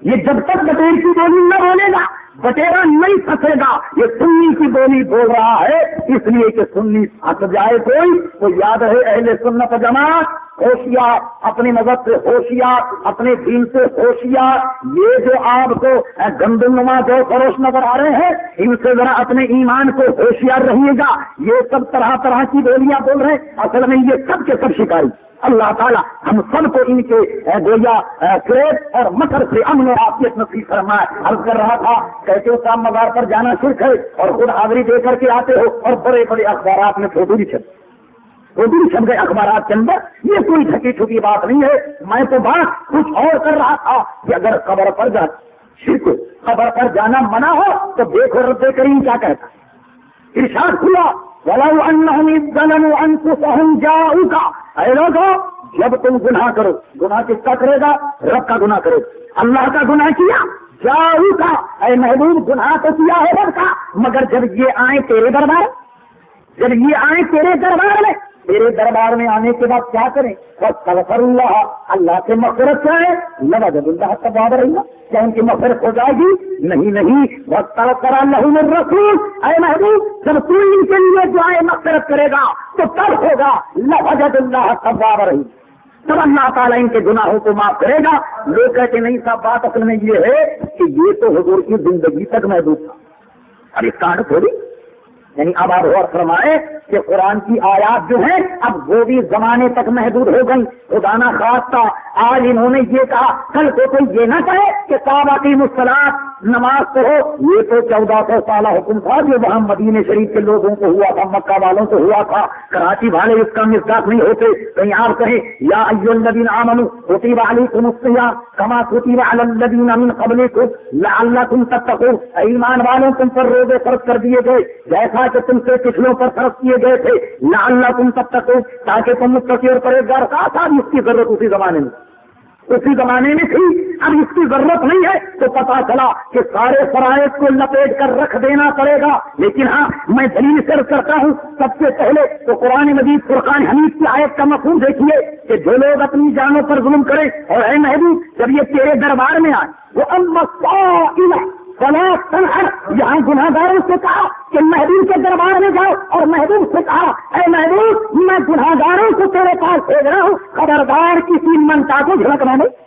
یہ جب تک بٹیر کی بولی نہ بولے گا بٹیرا نہیں پھنسے گا، یہ سنی کی بولی بول رہا ہے، اس لیے کہ سنی ہٹ جائے کوئی تو یاد رہے اہل سنت جماعت ہوشیار، اپنی مذہب سے ہوشیار، اپنے دین سے ہوشیار، یہ جو آپ کو گندم نما جو فروش نظر آ رہے ہیں ان سے ذرا اپنے ایمان کو ہوشیار رہیے گا، یہ سب طرح طرح کی بولیاں بول رہے ہیں، اصل میں یہ سب کے سب شکاری، اللہ تعالیٰ ہم سب کو ان کے گویا فریب اور مکر سے امن و عافیت نصیب فرمائے۔ عرض کر رہا تھا کہتے ہو صاحب مزار پر جانا شرک ہے اور خود حاضری دے کر کے آتے ہو، اور بڑے بڑے اخبارات میں فوٹو بھی چھپ گئے اخبارات کے اندر، یہ کوئی ڈھکی چھپی بات نہیں ہے، میں تو بات کچھ اور کر رہا تھا کہ اگر قبر پر شرک قبر پر جانا منع ہو تو دیکھو رب کریم کیا کہتا ہے، ارشاد ہوا وَلَوْ أَنَّهُمْ إِذْ ظَلَمُوا أَنفُسَهُمْ جَاءُوكَ، اے لوگو جب تم گناہ کرو، گناہ کس کا کرے گا؟ رب کا گناہ کرے، اللہ کا گناہ کیا، جاؤکا اے محبوب گناہ تو کیا ہے رب کا، مگر جب یہ آئیں تیرے دربار، جب یہ آئیں تیرے دربار میں، تیرے دربار میں آنے کے بعد کیا کریں؟ فاستغفر اللہ، اللہ سے مغفرت چاہے، لوجد اللہ توابا رحیما، کیا ان کی مغفرت ہو جائے گی؟ نہیں، واستغفر لهم الرسول، اے محبوب جب تو ان کے لیے دعائے مغفرت کرے گا تو تب ہوگا لوجد اللہ توابا رحیما، تب اللہ تعالیٰ ان کے گناہوں کو معاف کرے گا۔ لوگ کہتے نہیں صاحب بات اصل میں یہ ہے کہ یہ تو حضور کی زندگی تک محدود تھا، اب اس کا تھوڑی، یعنی اب آپ غور فرمائے کہ قرآن کی آیات جو ہیں اب وہ بھی زمانے تک محدود ہو گئی، خدا نہ خواستہ آج انہوں نے یہ کہا، کل کو کوئی یہ نہ کہے کہ صاحب اقیموا الصلاۃ، نماز پڑھو، یہ تو 1400 سالہ حکم تھا جو وہاں مدینے شریف کے لوگوں کو ہوا تھا، مکہ والوں کو ہوا تھا، کراچی والے اس کا مصداق نہیں ہوتے، کہیں آپ کہیں یا ایھا الذین آمنوا کتب علیکم الصیام کما کتب علی الذین من قبلکم لعلکم تتقون، ایمان والوں تم پر روزے فرض کر دیے گئے جیسا کہ تم سے پچھلوں پر فرض کیے گئے تھے، لعلکم تتقون تاکہ تم متقی اور پرہیزگار تھا، اس کی ضرورت اسی زمانے میں تھی، اب اس کی ضرورت نہیں ہے، تو پتا چلا کہ سارے فرائض کو لپیٹ کر رکھ دینا پڑے گا۔ لیکن ہاں میں دلیل شرح کرتا ہوں، سب سے پہلے تو قرآن مجید فرقان حمید کی آیت کا مفہوم دیکھیے کہ جو لوگ اپنی جانوں پر ظلم کریں، اور اے محبوب جب یہ تیرے دربار میں آئے وہ السائل فلا تنہر، یہاں گناہ گاروں سے کہا کہ محبوب کے دربار میں جاؤ، اور محبوب سے کہا اے محبوب میں گناہ گاروں کو تیرے پاس بھیج رہا ہوں، خبردار کسی منتا کو جھڑکنا نہیں،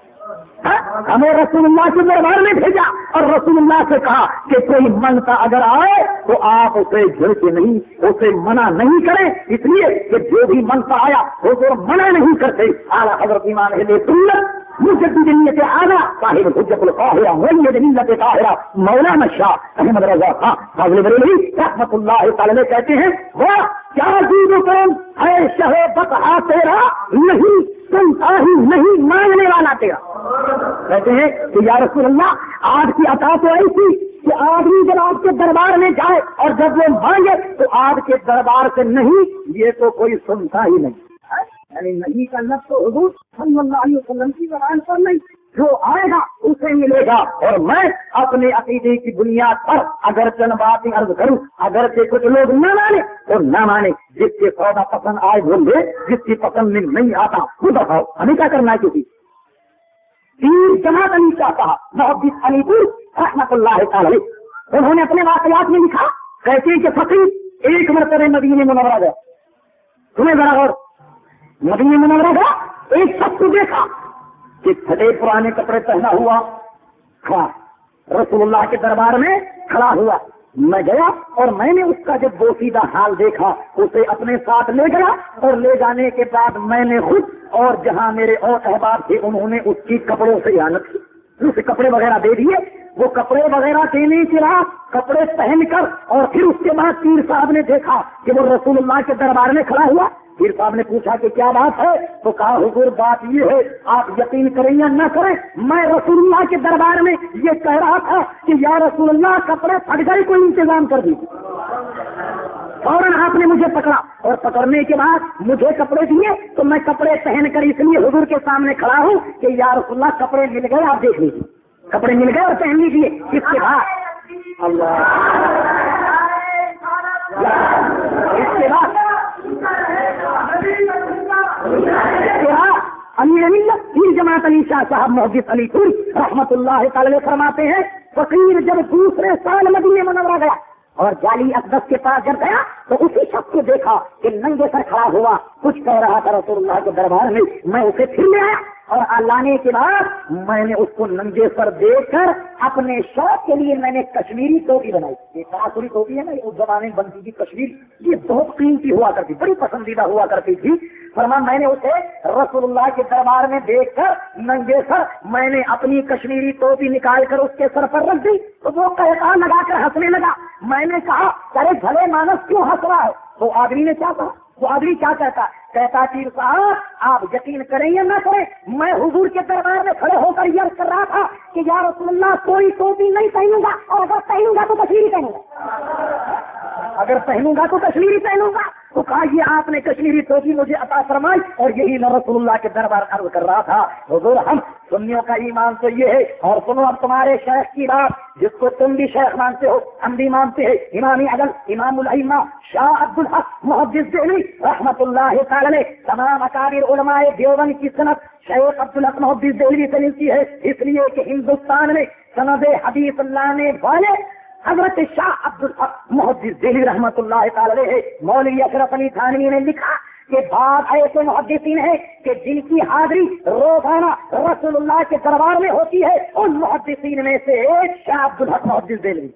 ہمیں رسول اللہ کے دربار میں بھیجا اور رسول اللہ سے کہا کہ کوئی منتا اگر آئے تو آپ اسے جھڑکے نہیں، اسے منع نہیں کریں، اس لیے کہ جو بھی منتا آیا وہ منع نہیں کرتے۔ اعلیٰ حضرت امام اہل سنت مجدد نیت اعلیٰ صاحب حجت القاہرہ مولد ملت طاہرہ مولانا شاہ احمد رضا خان فاضل بریلوی رحمۃ اللہ تعالی کہتے ہیں وہ کیا عزیز کرم ہے شہ بقا تیرا نہیں سنتا ہی نہیں مانگنے والا تیرا۔ کہتے ہیں کہ یا رسول اللہ آپ کی عطا تو ایسی کہ آدمی جب آپ کے دربار میں جائے اور جب وہ مانگے تو آپ کے دربار سے نہیں، یہ تو کوئی سنتا ہی نہیں، یعنی نہیں کا لفظ تو حضور صلی اللہ علیہ وسلم کی زبان پر نہیں، جو آئے گا اسے ملے گا۔ اور میں اپنے عقیدے کی بنیاد پر اگر چند باتیں عرض کروں، اگر کہ کچھ لوگ نہ مانے تو نہ مانے، جس کے سودا پسند آئے وہ لے، جس کی پسند میں نہیں آتا وہ بتاؤ، ہمیں کیا کرنا ہے؟ کسی پیر جماعت علی کا صاحب محدث علی پور رحمۃ اللہ تعالی انہوں نے اپنے واقعات میں لکھا، کہتے ہیں کہ فقیر ایک مرتبہ مدینے منورہ گیا، تمہیں ذرا غور، مدینے منورہ گیا، ایک شخص کو دیکھا کہ پھٹے پرانے کپڑے پہنا ہوا کھڑا رسول اللہ کے دربار میں کھڑا ہوا۔ میں گیا اور میں نے اس کا جب بوسیدہ حال دیکھا اسے اپنے ساتھ لے گیا، اور لے جانے کے بعد میں نے خود اور جہاں میرے اور احباب تھے انہوں نے اس کی کپڑوں سے اعانت کی، اسے کپڑے وغیرہ دے دیے۔ وہ کپڑے وغیرہ دینے کے بعد کپڑے پہن کر اور پھر اس کے بعد پیر صاحب نے دیکھا کہ وہ رسول اللہ کے دربار میں کھڑا ہوا۔ پیر صاحب نے پوچھا کہ کیا بات ہے؟ تو کہا حضور بات یہ ہے، آپ یقین کریں یا نہ کریں، میں رسول اللہ کے دربار میں یہ کہہ رہا تھا کہ یا رسول اللہ کپڑے پھٹ گئے، کوئی انتظام کر دیجیے۔ فوراً آپ نے مجھے پکڑا اور پکڑنے کے بعد مجھے کپڑے دیے، تو میں کپڑے پہن کر اس لیے حضور کے سامنے کھڑا ہوں کہ یا رسول اللہ کپڑے مل گئے، آپ دیکھ لیجیے، کپڑے مل گئے اور پہن لیجیے۔ اس کے بعد امیر پیر جماعت علی شاہ صاحب محدث علی پور رحمۃ اللہ تعالی فرماتے ہیں، فقیر جب دوسرے سال مدینے منورہ گیا اور جعلی اقدس کے پاس جب گیا تو اسی شخص کو دیکھا کہ ننگے سر کھڑا ہوا، کچھ کہہ رہا تھا رسول اللہ کے دربار میں۔ میں اسے پھر لے آیا اور لانے کے بعد میں نے اس کو ننگے سر دیکھ کر اپنے شوق کے لیے میں نے کشمیری ٹوپی بنائی، یہ تاثری ٹوپی ہے نا، اس زمانے میں بنتی تھی کشمیری، یہ بہت قیمتی ہوا کرتی، بڑی پسندیدہ ہوا کرتی تھی۔ فرمان میں نے اسے رسول اللہ کے دربار میں دیکھ کر ننگے سر میں نے اپنی کشمیری ٹوپی نکال کر اس کے سر پر رکھ دی، تو وہ قہقہ لگا کر ہنسنے لگا۔ میں نے کہا ارے بھلے مانس کیوں ہنس رہا ہے؟ تو آدمی نے کیا کہا، وہ آدمی کیا کہتا، کہتا پیر صاحب آپ یقین کریں یا نہ کریں، میں حضور کے دربار میں کھڑے ہو کر یہ عرض کر رہا تھا کہ یا رسول اللہ کوئی ٹوپی نہیں پہنوں گا، اور اگر پہنوں گا تو کشمیری پہنوں گا، اگر پہنوں گا تو کشمیری پہنوں گا۔ تو کہا یہ آپ نے کشمیری ٹوپی مجھے عطا فرمائی، اور یہی میں رسول اللہ کے دربار عرض کر رہا تھا۔ حضور ہم سنیوں کا ایمان تو یہ ہے، اور سنو اب تمہارے شیخ کی بات جس کو تم بھی شیخ مانتے ہو ہم بھی مانتے ہیں، امام عدل امام الائمہ شاہ عبدالحق محدث دہلوی رحمۃ اللہ تعالی تمام اکابر علماء دیوبند کی سند شیخ عبدالحق محدث دہلوی سے ملتی ہے، اس لیے کہ ہندوستان میں سند حدیث لانے والے حضرت شاہ عبدالحق محدث دہلوی رحمۃ اللہ تعالی ہے۔ مولوی اشرف علی تھانوی نے لکھا کہ بعض ایسے محدثین ہیں کہ جن کی حاضری روزانہ رسول اللہ کے دربار میں ہوتی ہے، ان محدثین میں سے ایک شاہ عبدالحق محدث دہلوی۔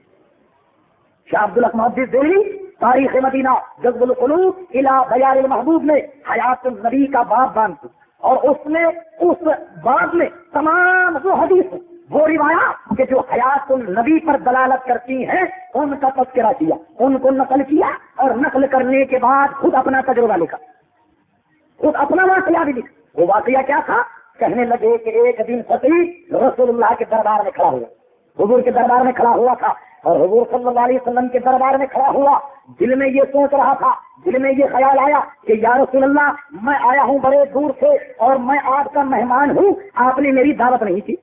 شاہ عبدالحق محدث دہلوی تاریخ مدینہ جذب القلوب الی بیان المحبوب میں حیات النبی کا باب باندھا، اور اس نے اس باب میں تمام وہ حدیث وہ روایات کہ جو حیات النبی پر دلالت کرتی ہیں ان کا تذکرہ کیا، ان کو نقل کیا، اور نقل کرنے کے بعد خود اپنا تجربہ لکھا، خود اپنا واقعہ بھی لکھا۔ وہ واقعہ کیا تھا؟ کہنے لگے کہ ایک دن فقیر رسول اللہ کے دربار میں کھڑا ہوا، حضور کے دربار میں کھڑا ہوا تھا، اور حضور صلی اللہ علیہ وسلم کے دربار میں کھڑا ہوا، دل میں یہ سوچ رہا تھا، دل میں یہ خیال آیا کہ یا رسول اللہ میں آیا ہوں بڑے دور سے اور میں آپ کا مہمان ہوں، آپ نے میری دعوت نہیں کی،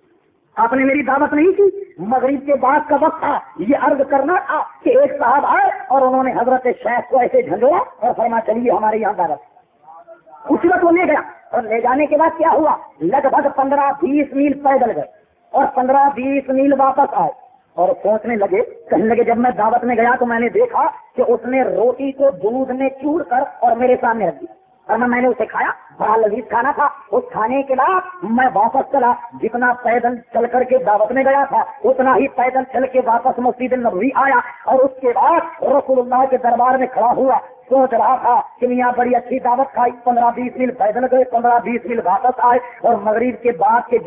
آپ نے میری دعوت نہیں کی۔ مغرب کے بعد کا وقت تھا، یہ عرض کرنا تھا کہ ایک صاحب آئے اور انہوں نے حضرت شیخ کو ایسے جھنجوڑا اور فرمایا چلیے ہمارے یہاں دعوت۔ اسی وقت وہ لے گیا، اور لے جانے کے بعد کیا ہوا، لگ بھگ 15-20 میل پیدل گئے اور 15-20 میل واپس آئے، اور سوچنے لگے، کہنے لگے جب میں دعوت میں گیا تو میں نے دیکھا کہ اس نے روٹی کو دودھ میں چور کر اور میرے سامنے رکھ دی، اور میں نے اسے کھایا، بڑا لذیذ کھانا تھا۔ اس کھانے کے بعد میں واپس چلا، جتنا پیدل چل کر کے دعوت میں گیا تھا اتنا ہی پیدل چل کے واپس مسجد نبوی آیا، اور اس کے بعد رسول اللہ کے دربار میں کھڑا ہوا، سوچ رہا تھا کہ میاں بڑی اچھی دعوت کھائی، 15-20 میل پیدل گئے، 15-20 میل واپس آئے، اور مغرب کے بعد کے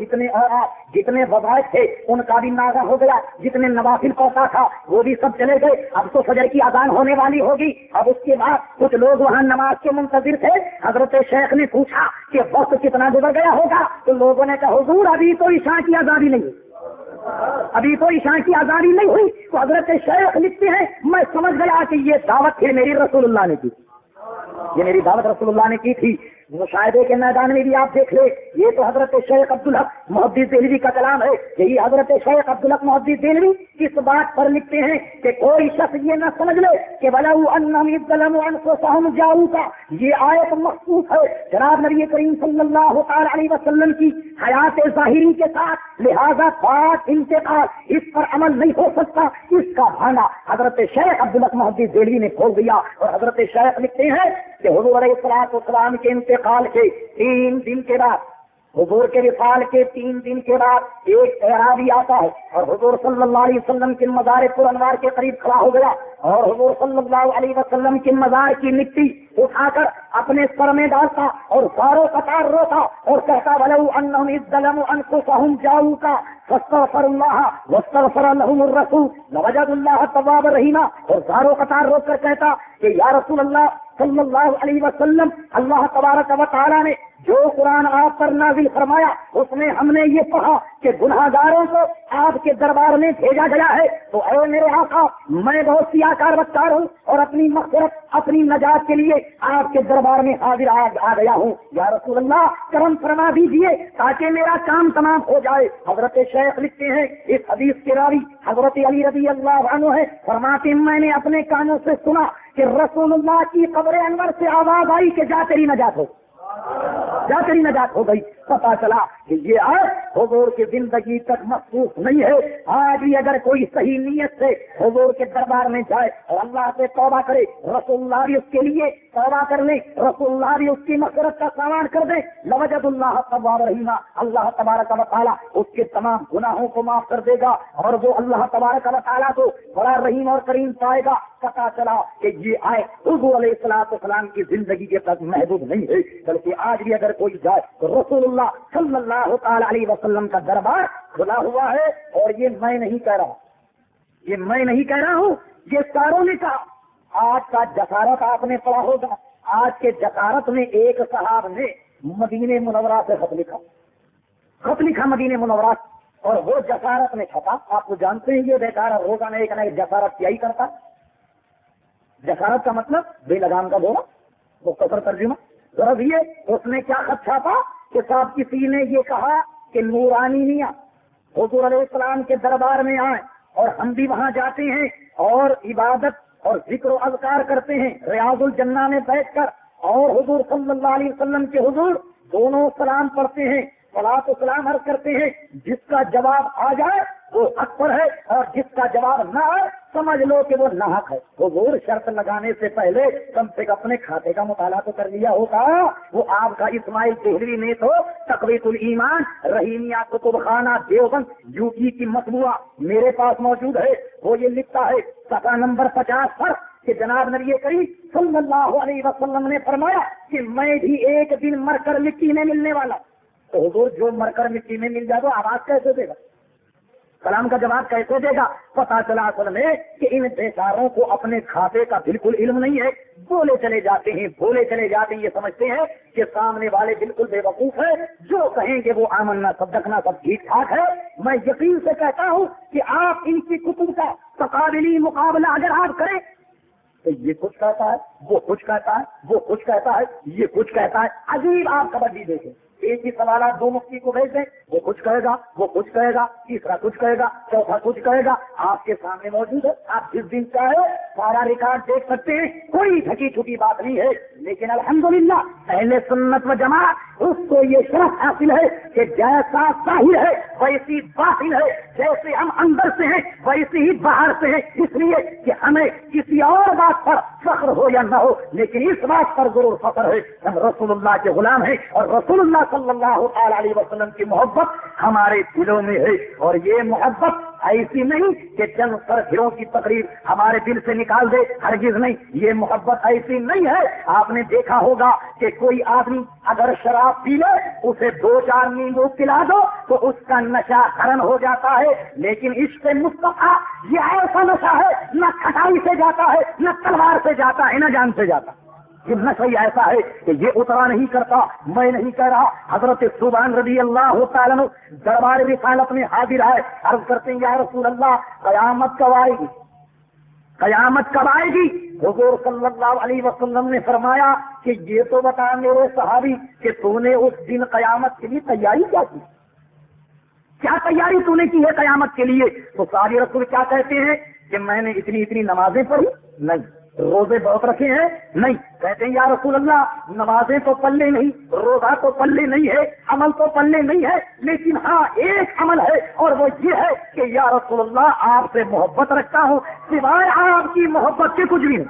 جتنے وظائف تھے ان کا بھی ناغہ ہو گیا، جتنے نوافل پڑھتا تھا وہ بھی سب چلے گئے۔ اب تو فجر کی اذان ہونے والی ہوگی۔ اب اس کے بعد کچھ لوگ وہاں نماز کے منتظر تھے۔ حضرت شیخ نے پوچھا کہ وقت کتنا گزر گیا ہوگا، تو لوگوں نے کہا حضور ابھی تو عشاء کی اذان نہیں، ابھی تو عشاء کی آزادی نہیں ہوئی۔ تو حضرت شیخ لکھتے ہیں میں سمجھ گیا کہ یہ دعوت پھر میری رسول اللہ نے کی، یہ میری دعوت رسول اللہ نے کی تھی۔ مشاہدے کے میدان میں بھی آپ دیکھ لیں، یہ تو حضرت شیخ عبدالحق محدث دہلوی کا کلام ہے۔ یہی حضرت شیخ عبدالحق محدث دہلوی اس بات پر لکھتے ہیں کہ کوئی شخص یہ نہ سمجھ لے کہ وَلَوْ أَنَّهُمْ ظَلَمُوا أَنفُسَهُمْ جَاءُوكَ، یہ آیت مخصوص ہے جناب نبی کریم صلی اللہ تعالی علیہ وسلم کی حیات ظاہری کے ساتھ، لہذا بات انتقال اس پر عمل نہیں ہو سکتا۔ اس کا بھانا حضرت شیخ عبدالحق محدث دہلوی نے کھول دیا، اور حضرت شیخ لکھتے ہیں کہ حضور علیہ السلام کے انتقال کے 3 دن کے بعد، حضور کے وصال کے 3 دن کے بعد ایک اعرابی آتا ہے اور حضور صلی اللہ علیہ وسلم کے مزار پر انوار کے قریب کھڑا ہو گیا، اور حضور صلی اللہ علیہ وسلم کے مزار کی مٹی اٹھا کر اپنے سر میں ڈالتا اور زاروں قطار روتا اور کہتا وَلَوْ أَنَّهُمْ إِذْ ظَلَمُوا أَنفُسَهُمْ جَاءُوكَ فَاسْتَغْفَرُوا اللَّهَ وَاسْتَغْفَرَ لَهُمُ الرَّسُولُ لَوَجَدُوا اللَّهَ تَوَّابًا رَحِيمًا، اور زاروں قطار رو کر کہتا کہ یا رسول اللہ صلی اللہ علیہ وسلم، اللہ تبارک و تعالیٰ نے جو قرآن آپ پر نازل فرمایا اس میں ہم نے یہ کہا کہ گناہ گاروں کو آپ کے دربار میں بھیجا گیا ہے، تو اے میرے آقا میں بہت سیاکار بکار ہوں اور اپنی مغفرت اپنی نجات کے لیے آپ کے دربار میں حاضر آ گیا ہوں، یا رسول اللہ کرم فرما دیجیے تاکہ میرا کام تمام ہو جائے۔ حضرت شیخ لکھتے ہیں اس حدیث کے راوی حضرت علی رضی اللہ عنہ ہے، فرماتے ہیں میں نے اپنے کانوں سے سنا کہ رسول اللہ کی قبر انور سے آواز آئی کہ جا تیری نجات ہو، جا تیری نجات ہو گئی۔ پتا چلا کہ یہ آج حضور کی زندگی تک مخصوص نہیں ہے۔ آج بھی اگر کوئی صحیح نیت سے حضور کے دربار میں جائے اور اللہ سے توبہ کرے، رسول اللہ بھی اس کے لیے توبہ کر لے، رسول اللہ بھی اس کی مغفرت کا سامان کر دے، لوجد اللہ تواب رحیما، اللہ تبارک و تعالیٰ اس کے تمام گناہوں کو معاف کر دے گا، اور وہ اللہ تبارک و تعالیٰ کو بڑا رحیم اور کریم پائے گا۔ پتا چلا کہ یہ آئے حضور علیہ السلام کی زندگی کے تک محدود نہیں ہے، بلکہ آج بھی اگر کوئی جائے تو رسول اللہ صلی اللہ تعالی علیہ وسلم کا دربار کھلا ہوا ہے۔ اور یہ میں نہیں کہہ رہا، یہ میں نہیں کہہ رہا ہوں، یہ ساروں نے کہا۔ آج کا جسارت آپ نے پڑھا ہوگا، آج کے جسارت میں ایک صاحب نے مدینہ منورہ سے خط لکھا مدینہ منورہ، اور وہ جسارت میں چھپا۔ آپ کو جانتے ہیں یہ بیچارہ روزانہ ایک نہ ایک جسارت کیا ہی کرتا۔ جسارت کا مطلب بے لگام کا بولا، مختصر ترجمہ غرض یہ اس نے کیا خط چھاپا کہ صاحب کسی نے یہ کہا کہ نورانی میاں حضور علیہ السلام کے دربار میں آئیں، اور ہم بھی وہاں جاتے ہیں اور عبادت اور ذکر و اذکار کرتے ہیں ریاض الجنہ میں بیٹھ کر، اور حضور صلی اللہ علیہ وسلم کے حضور دونوں سلام پڑھتے ہیں، صلاۃ و سلام عرض کرتے ہیں۔ جس کا جواب آ جائے وہ حق پر ہے، اور جس کا جواب نہ آئے سمجھ لو کہ وہ ناحق ہے۔ حضور شرط لگانے سے پہلے کم سے کم اپنے کھاتے کا مطالعہ تو کر لیا ہوگا۔ وہ آپ کا اسماعیل دہلوی نے تو تقویت الایمان رحیمیہ کتب خانہ دیوبند یوپی کی مطبوعہ میرے پاس موجود ہے، وہ یہ لکھتا ہے صفحہ نمبر 50 پر کہ جناب نبی کریم صلی اللہ علیہ وسلم نے فرمایا کہ میں بھی ایک دن مر کر مٹی میں ملنے والا۔ تو حضور جو مر کر مٹی میں مل جائے تو آواز کیسے دے گا، کلام کا جواب کیسے دے گا؟ پتا چلا اصل میں کہ ان بیچاروں کو اپنے کھاتے کا بالکل علم نہیں ہے، بولے چلے جاتے ہیں یہ سمجھتے ہیں کہ سامنے والے بالکل بے وقوف ہے، جو کہیں گے وہ آمنا صدقنا سب ٹھیک ٹھاک ہے۔ میں یقین سے کہتا ہوں کہ آپ ان کی کتب کا تقابلی مقابلہ اگر آپ کریں تو یہ کچھ کہتا ہے، وہ کچھ کہتا ہے، وہ کچھ کہتا ہے، یہ کچھ کہتا ہے۔ عجیب آپ کبڈی دیکھیں، ایک ہی سوالات دو مفتی کو بھیج دیں، وہ کچھ کہے گا، وہ کچھ کہے گا، تیسرا کچھ کہے گا، چوتھا کچھ کہے گا۔ آپ کے سامنے موجود ہے. آپ جس دن چاہے سارا ریکارڈ دیکھ سکتے ہیں, کوئی ڈھکی چھٹی بات نہیں ہے. لیکن الحمدللہ اہل سنت و جماعت اس کو یہ شرف حاصل ہے کہ جیسا ظاہر ہے ویسی باطن ہے, جیسے ہم اندر سے ہیں ویسے ہی باہر سے ہیں. اس لیے کہ ہمیں کسی اور بات پر فخر ہو یا نہ ہو, لیکن اس بات پر ضرور فخر ہے ہم رسول اللہ کے غلام ہیں, اور رسول اللہ صلی اللہ تعالی علیہ وسلم کی محبت ہمارے دلوں میں ہے. اور یہ محبت ایسی نہیں کہ چند سرخیوں کی تقریر ہمارے دل سے نکال دے, ہرگز نہیں. یہ محبت ایسی نہیں ہے. آپ نے دیکھا ہوگا کہ کوئی آدمی اگر شراب پی لے, اسے 2-4 نیمبو پلا دو تو اس کا نشہ حرن ہو جاتا ہے. لیکن عشق مصطفیٰ یہ ایسا نشہ ہے, نہ کھٹائی سے جاتا ہے, نہ تلوار سے جاتا ہے, نہ جان سے جاتا. یہ نشہ ایسا ہے کہ یہ اترا نہیں کرتا. میں نہیں کہہ رہا. حضرت صوبان رضی اللہ تعالیٰ عنہ دربار رسالت میں حاضر ہے, عرض کرتے ہیں یا رسول اللہ قیامت کب آئے گی, قیامت کب آئے گی؟ حضور صلی اللہ علیہ وسلم نے فرمایا کہ یہ تو بتا میرے صحابی کہ تو نے اس دن قیامت کے لیے تیاری کیا کی, کیا تیاری تو نے کی ہے قیامت کے لیے؟ تو صحابی رسول کیا کہتے ہیں کہ میں نے اتنی نمازیں پڑھی نہیں, روزے بہت رکھے ہیں نہیں. کہتے ہیں یا رسول اللہ نمازیں تو پلے نہیں, روزہ تو پلے نہیں ہے, عمل تو پلے نہیں ہے, لیکن ہاں ایک عمل ہے اور وہ یہ ہے کہ یا رسول اللہ آپ سے محبت رکھتا ہوں, سوائے آپ کی محبت کے کچھ بھی نہیں.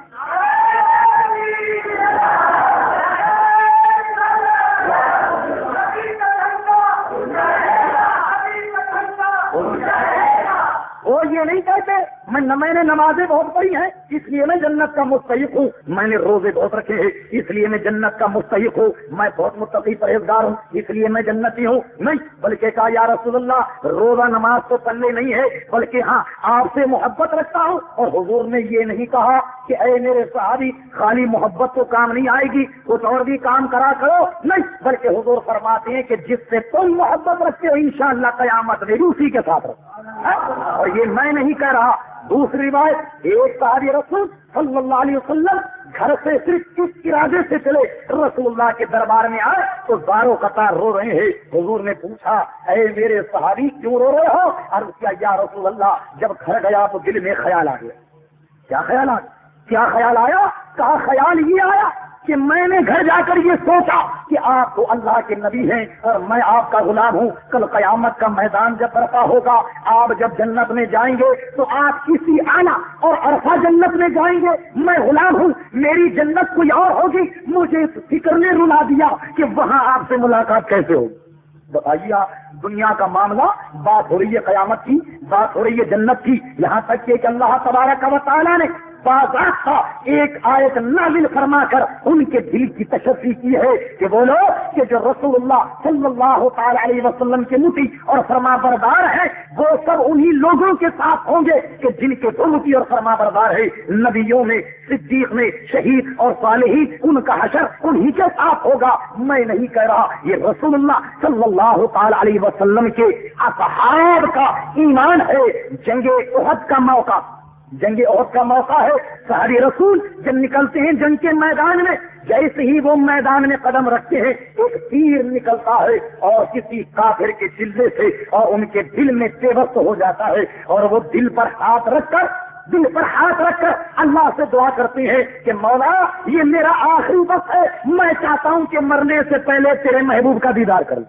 وہ یہ نہیں کہتے میں نے نمازیں بہت پڑھی ہیں اس لیے میں جنت کا مستحق ہوں, میں نے روزے بہت رکھے ہیں اس لیے میں جنت کا مستحق ہوں, میں بہت متقی پرہیزگار ہوں اس لیے میں جنتی ہوں. نہیں, بلکہ کہا یا رسول اللہ روزہ نماز تو پلے نہیں ہے, بلکہ ہاں آپ سے محبت رکھتا ہوں. اور حضور نے یہ نہیں کہا کہ اے میرے صحابی خالی محبت تو کام نہیں آئے گی, کچھ اور بھی کام کرا کرو. نہیں, بلکہ حضور فرماتے ہیں کہ جس سے تم محبت رکھتے ہو انشاءاللہ قیامت میں اسی کے ساتھ رہو. اور یہ میں نہیں کہہ رہا. دوسری بات, ایک صحابی رسول صلی اللہ علیہ وسلم گھر سے صرف اس ارادے سے چلے رسول اللہ کے دربار میں آئے تو زاروں قطار رو رہے ہیں. حضور نے پوچھا اے میرے صحابی کیوں رو رہے ہو؟ عرض کیا یا رسول اللہ جب گھر گیا تو دل میں خیال آ گیا. کیا خیال آ گیا؟ کیا خیال آیا؟ کہا خیال یہ آیا کہ میں نے گھر جا کر یہ سوچا کہ آپ تو اللہ کے نبی ہیں اور میں آپ کا غلام ہوں. کل قیامت کا میدان جب برپا ہوگا, آپ جب جنت میں جائیں گے تو آپ کسی آنا اور عرفہ جنت میں جائیں گے, میں غلام ہوں, میری جنت کوئی اور ہوگی. مجھے اس فکر نے رلا دیا کہ وہاں آپ سے ملاقات کیسے ہوگی. بتائیے دنیا کا معاملہ, بات ہو رہی ہے قیامت کی, بات ہو رہی ہے جنت کی, یہاں تک کہ اللہ تبارک و تعالیٰ نے باضابطہ ایک آیت نازل فرما کر ان کے دل کی تشفی کی ہے کہ وہ لوگ کہ جو رسول اللہ صلی اللہ تعالی علیہ وسلم کے مطیع اور فرما بردار ہیں وہ سب انہی لوگوں کے ساتھ ہوں گے کہ جن کے دو مطیع اور فرما بردار ہے. نبیوں میں, صدیق میں, شہید اور صالحین, ان کا حشر انہی کے ساتھ ہوگا. میں نہیں کہہ رہا, یہ رسول اللہ صلی اللہ تعالی علیہ وسلم کے اصحاب کا ایمان ہے. جنگ احد کا موقع, جنگ احد کا موقع ہے. صحابی رسول جب نکلتے ہیں جنگ کے میدان میں, جیسے ہی وہ میدان میں قدم رکھتے ہیں ایک تیر نکلتا ہے اور کسی کافر کے چلے سے اور ان کے دل میں پیوست ہو جاتا ہے, اور وہ دل پر ہاتھ رکھ کر اللہ سے دعا کرتے ہیں کہ مولا یہ میرا آخری وقت ہے, میں چاہتا ہوں کہ مرنے سے پہلے تیرے محبوب کا دیدار کروں.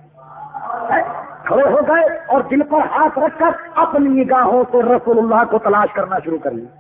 کھڑے ہو گئے اور دل پر ہاتھ رکھ کر اپنی نگاہوں سے رسول اللہ کو تلاش کرنا شروع کر لیا.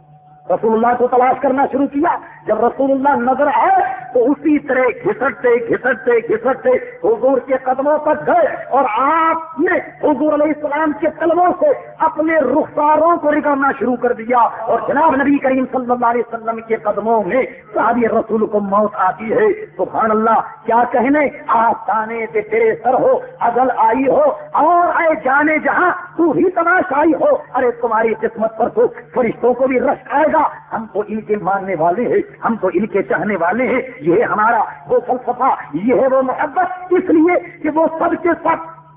رسول اللہ کو تلاش کرنا شروع کیا. جب رسول اللہ نظر آئے تو اسی طرح گھسٹتے حضور کے قدموں تک گئے اور آپ نے حضور علیہ السلام کے قدموں سے اپنے رخساروں کو رگڑنا شروع کر دیا. اور جناب نبی کریم صلی اللہ علیہ وسلم کے قدموں میں صحابی رسول کو موت آتی ہے. سبحان اللہ, کیا کہنے, آستانے پہ تیرے سر ہو, اجل آئی ہو, اور اے جانے جہاں تو ہی تماشائی ہو. ارے تمہاری قسمت پر تو فرشتوں کو بھی رشک آئے گا. ہم تو ان کے ماننے والے ہیں, ہم تو ان کے چاہنے والے ہیں. یہ ہے ہمارا وہ فلسفہ, یہ ہے وہ محبت, اس لیے کہ وہ سب کے سب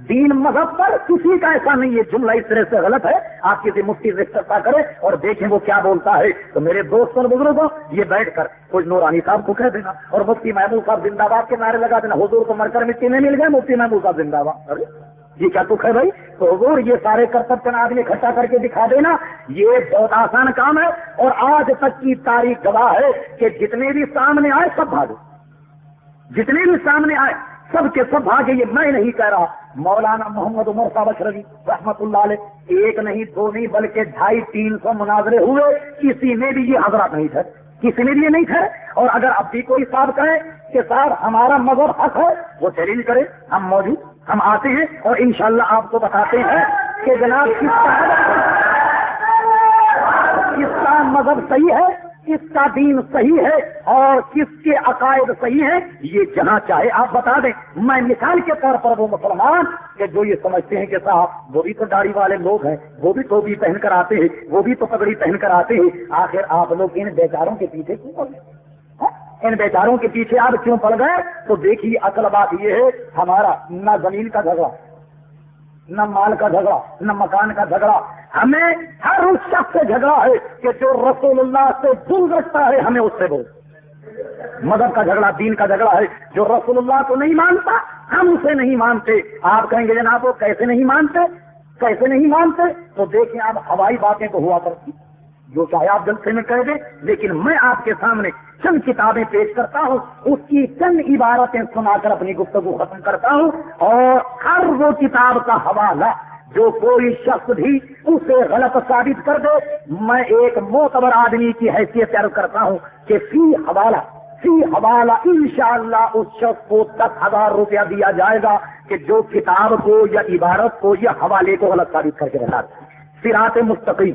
دین مذہب پر کسی کا ایسا نہیں. یہ جملہ اس طرح سے غلط ہے. آپ کسی مفتی سے استفسار کریں اور دیکھیں وہ کیا بولتا ہے. تو میرے دوست اور بزرگوں, یہ بیٹھ کر کچھ نورانی صاحب کو کہہ دینا اور مفتی محمود صاحب زندہ باد کے نعرے لگا دینا. حضور کو مر کر مٹی میں مل گئے, مفتی محمود صاحب زندہ باد. ارے یہ کیا تک ہے بھائی؟ تو حضور یہ سارے کرتب چند آدمی اکٹھا کر کے دکھا دینا, یہ بہت آسان کام ہے. اور آج تک کی تاریخ گواہ ہے کہ جتنے بھی سامنے آئے سب بھاگے, جتنے بھی سامنے آئے سب کے سب بھاگے. یہ میں نہیں کہہ رہا, مولانا محمد عمر صاحب اشرفی رحمت اللہ علیہ, ایک نہیں دو نہیں بلکہ 250-300 مناظرے ہوئے, کسی میں بھی یہ حضرات نہیں تھے, کسی میں بھی یہ نہیں تھے. اور اگر اب بھی کوئی صاحب کہے کہ صاحب ہمارا مذہب حق ہے, وہ چیلنج کرے, ہم موجود, ہم آتے ہیں اور انشاءاللہ آپ کو بتاتے ہیں کہ جناب کس کا مذہب صحیح ہے, کس کا دین صحیح ہے اور کس کے عقائد صحیح ہیں. یہ جہاں چاہے آپ بتا دیں. میں مثال کے طور پر وہ مسلمان کہ جو یہ سمجھتے ہیں کہ صاحب وہ بھی تو داڑھی والے لوگ ہیں, وہ بھی ٹوپی پہن کر آتے ہیں, وہ بھی تو پگڑی پہن کر آتے ہیں, آخر آپ لوگ ان بیچاروں کے پیچھے کیوں پڑ گئے؟ ان بیچاروں کے پیچھے آپ کیوں پڑ گئے؟ تو دیکھیے اصل بات یہ ہے, ہمارا نہ زمین کا جھگڑا, نہ مال کا جھگڑا, نہ مکان کا جھگڑا. ہمیں ہر اس شخص سے جھگڑا ہے کہ جو رسول اللہ سے دور رکھتا ہے, ہمیں اس سے بول. مذہب کا جھگڑا, دین کا جھگڑا ہے. جو رسول اللہ کو نہیں مانتا ہم اسے نہیں مانتے. آپ کہیں گے جناب وہ کیسے نہیں مانتے, کیسے نہیں مانتے؟ تو دیکھیں آپ ہوائی باتیں تو ہوا کرتی, جو چاہے آپ جلسے میں کہہ دیں, لیکن میں آپ کے سامنے چند کتابیں پیش کرتا ہوں, اس کی چند عبارتیں سنا کر اپنی گفتگو ختم کرتا ہوں. اور ہر وہ کتاب کا حوالہ جو کوئی شخص بھی اسے غلط ثابت کر دے, میں ایک معتبر آدمی کی حیثیت عرض کرتا ہوں کہ فی حوالہ انشاءاللہ اس شخص کو 10,000 روپیہ دیا جائے گا کہ جو کتاب کو یا عبارت کو یا حوالے کو غلط ثابت کر کے بتا دے. صراط مستقیم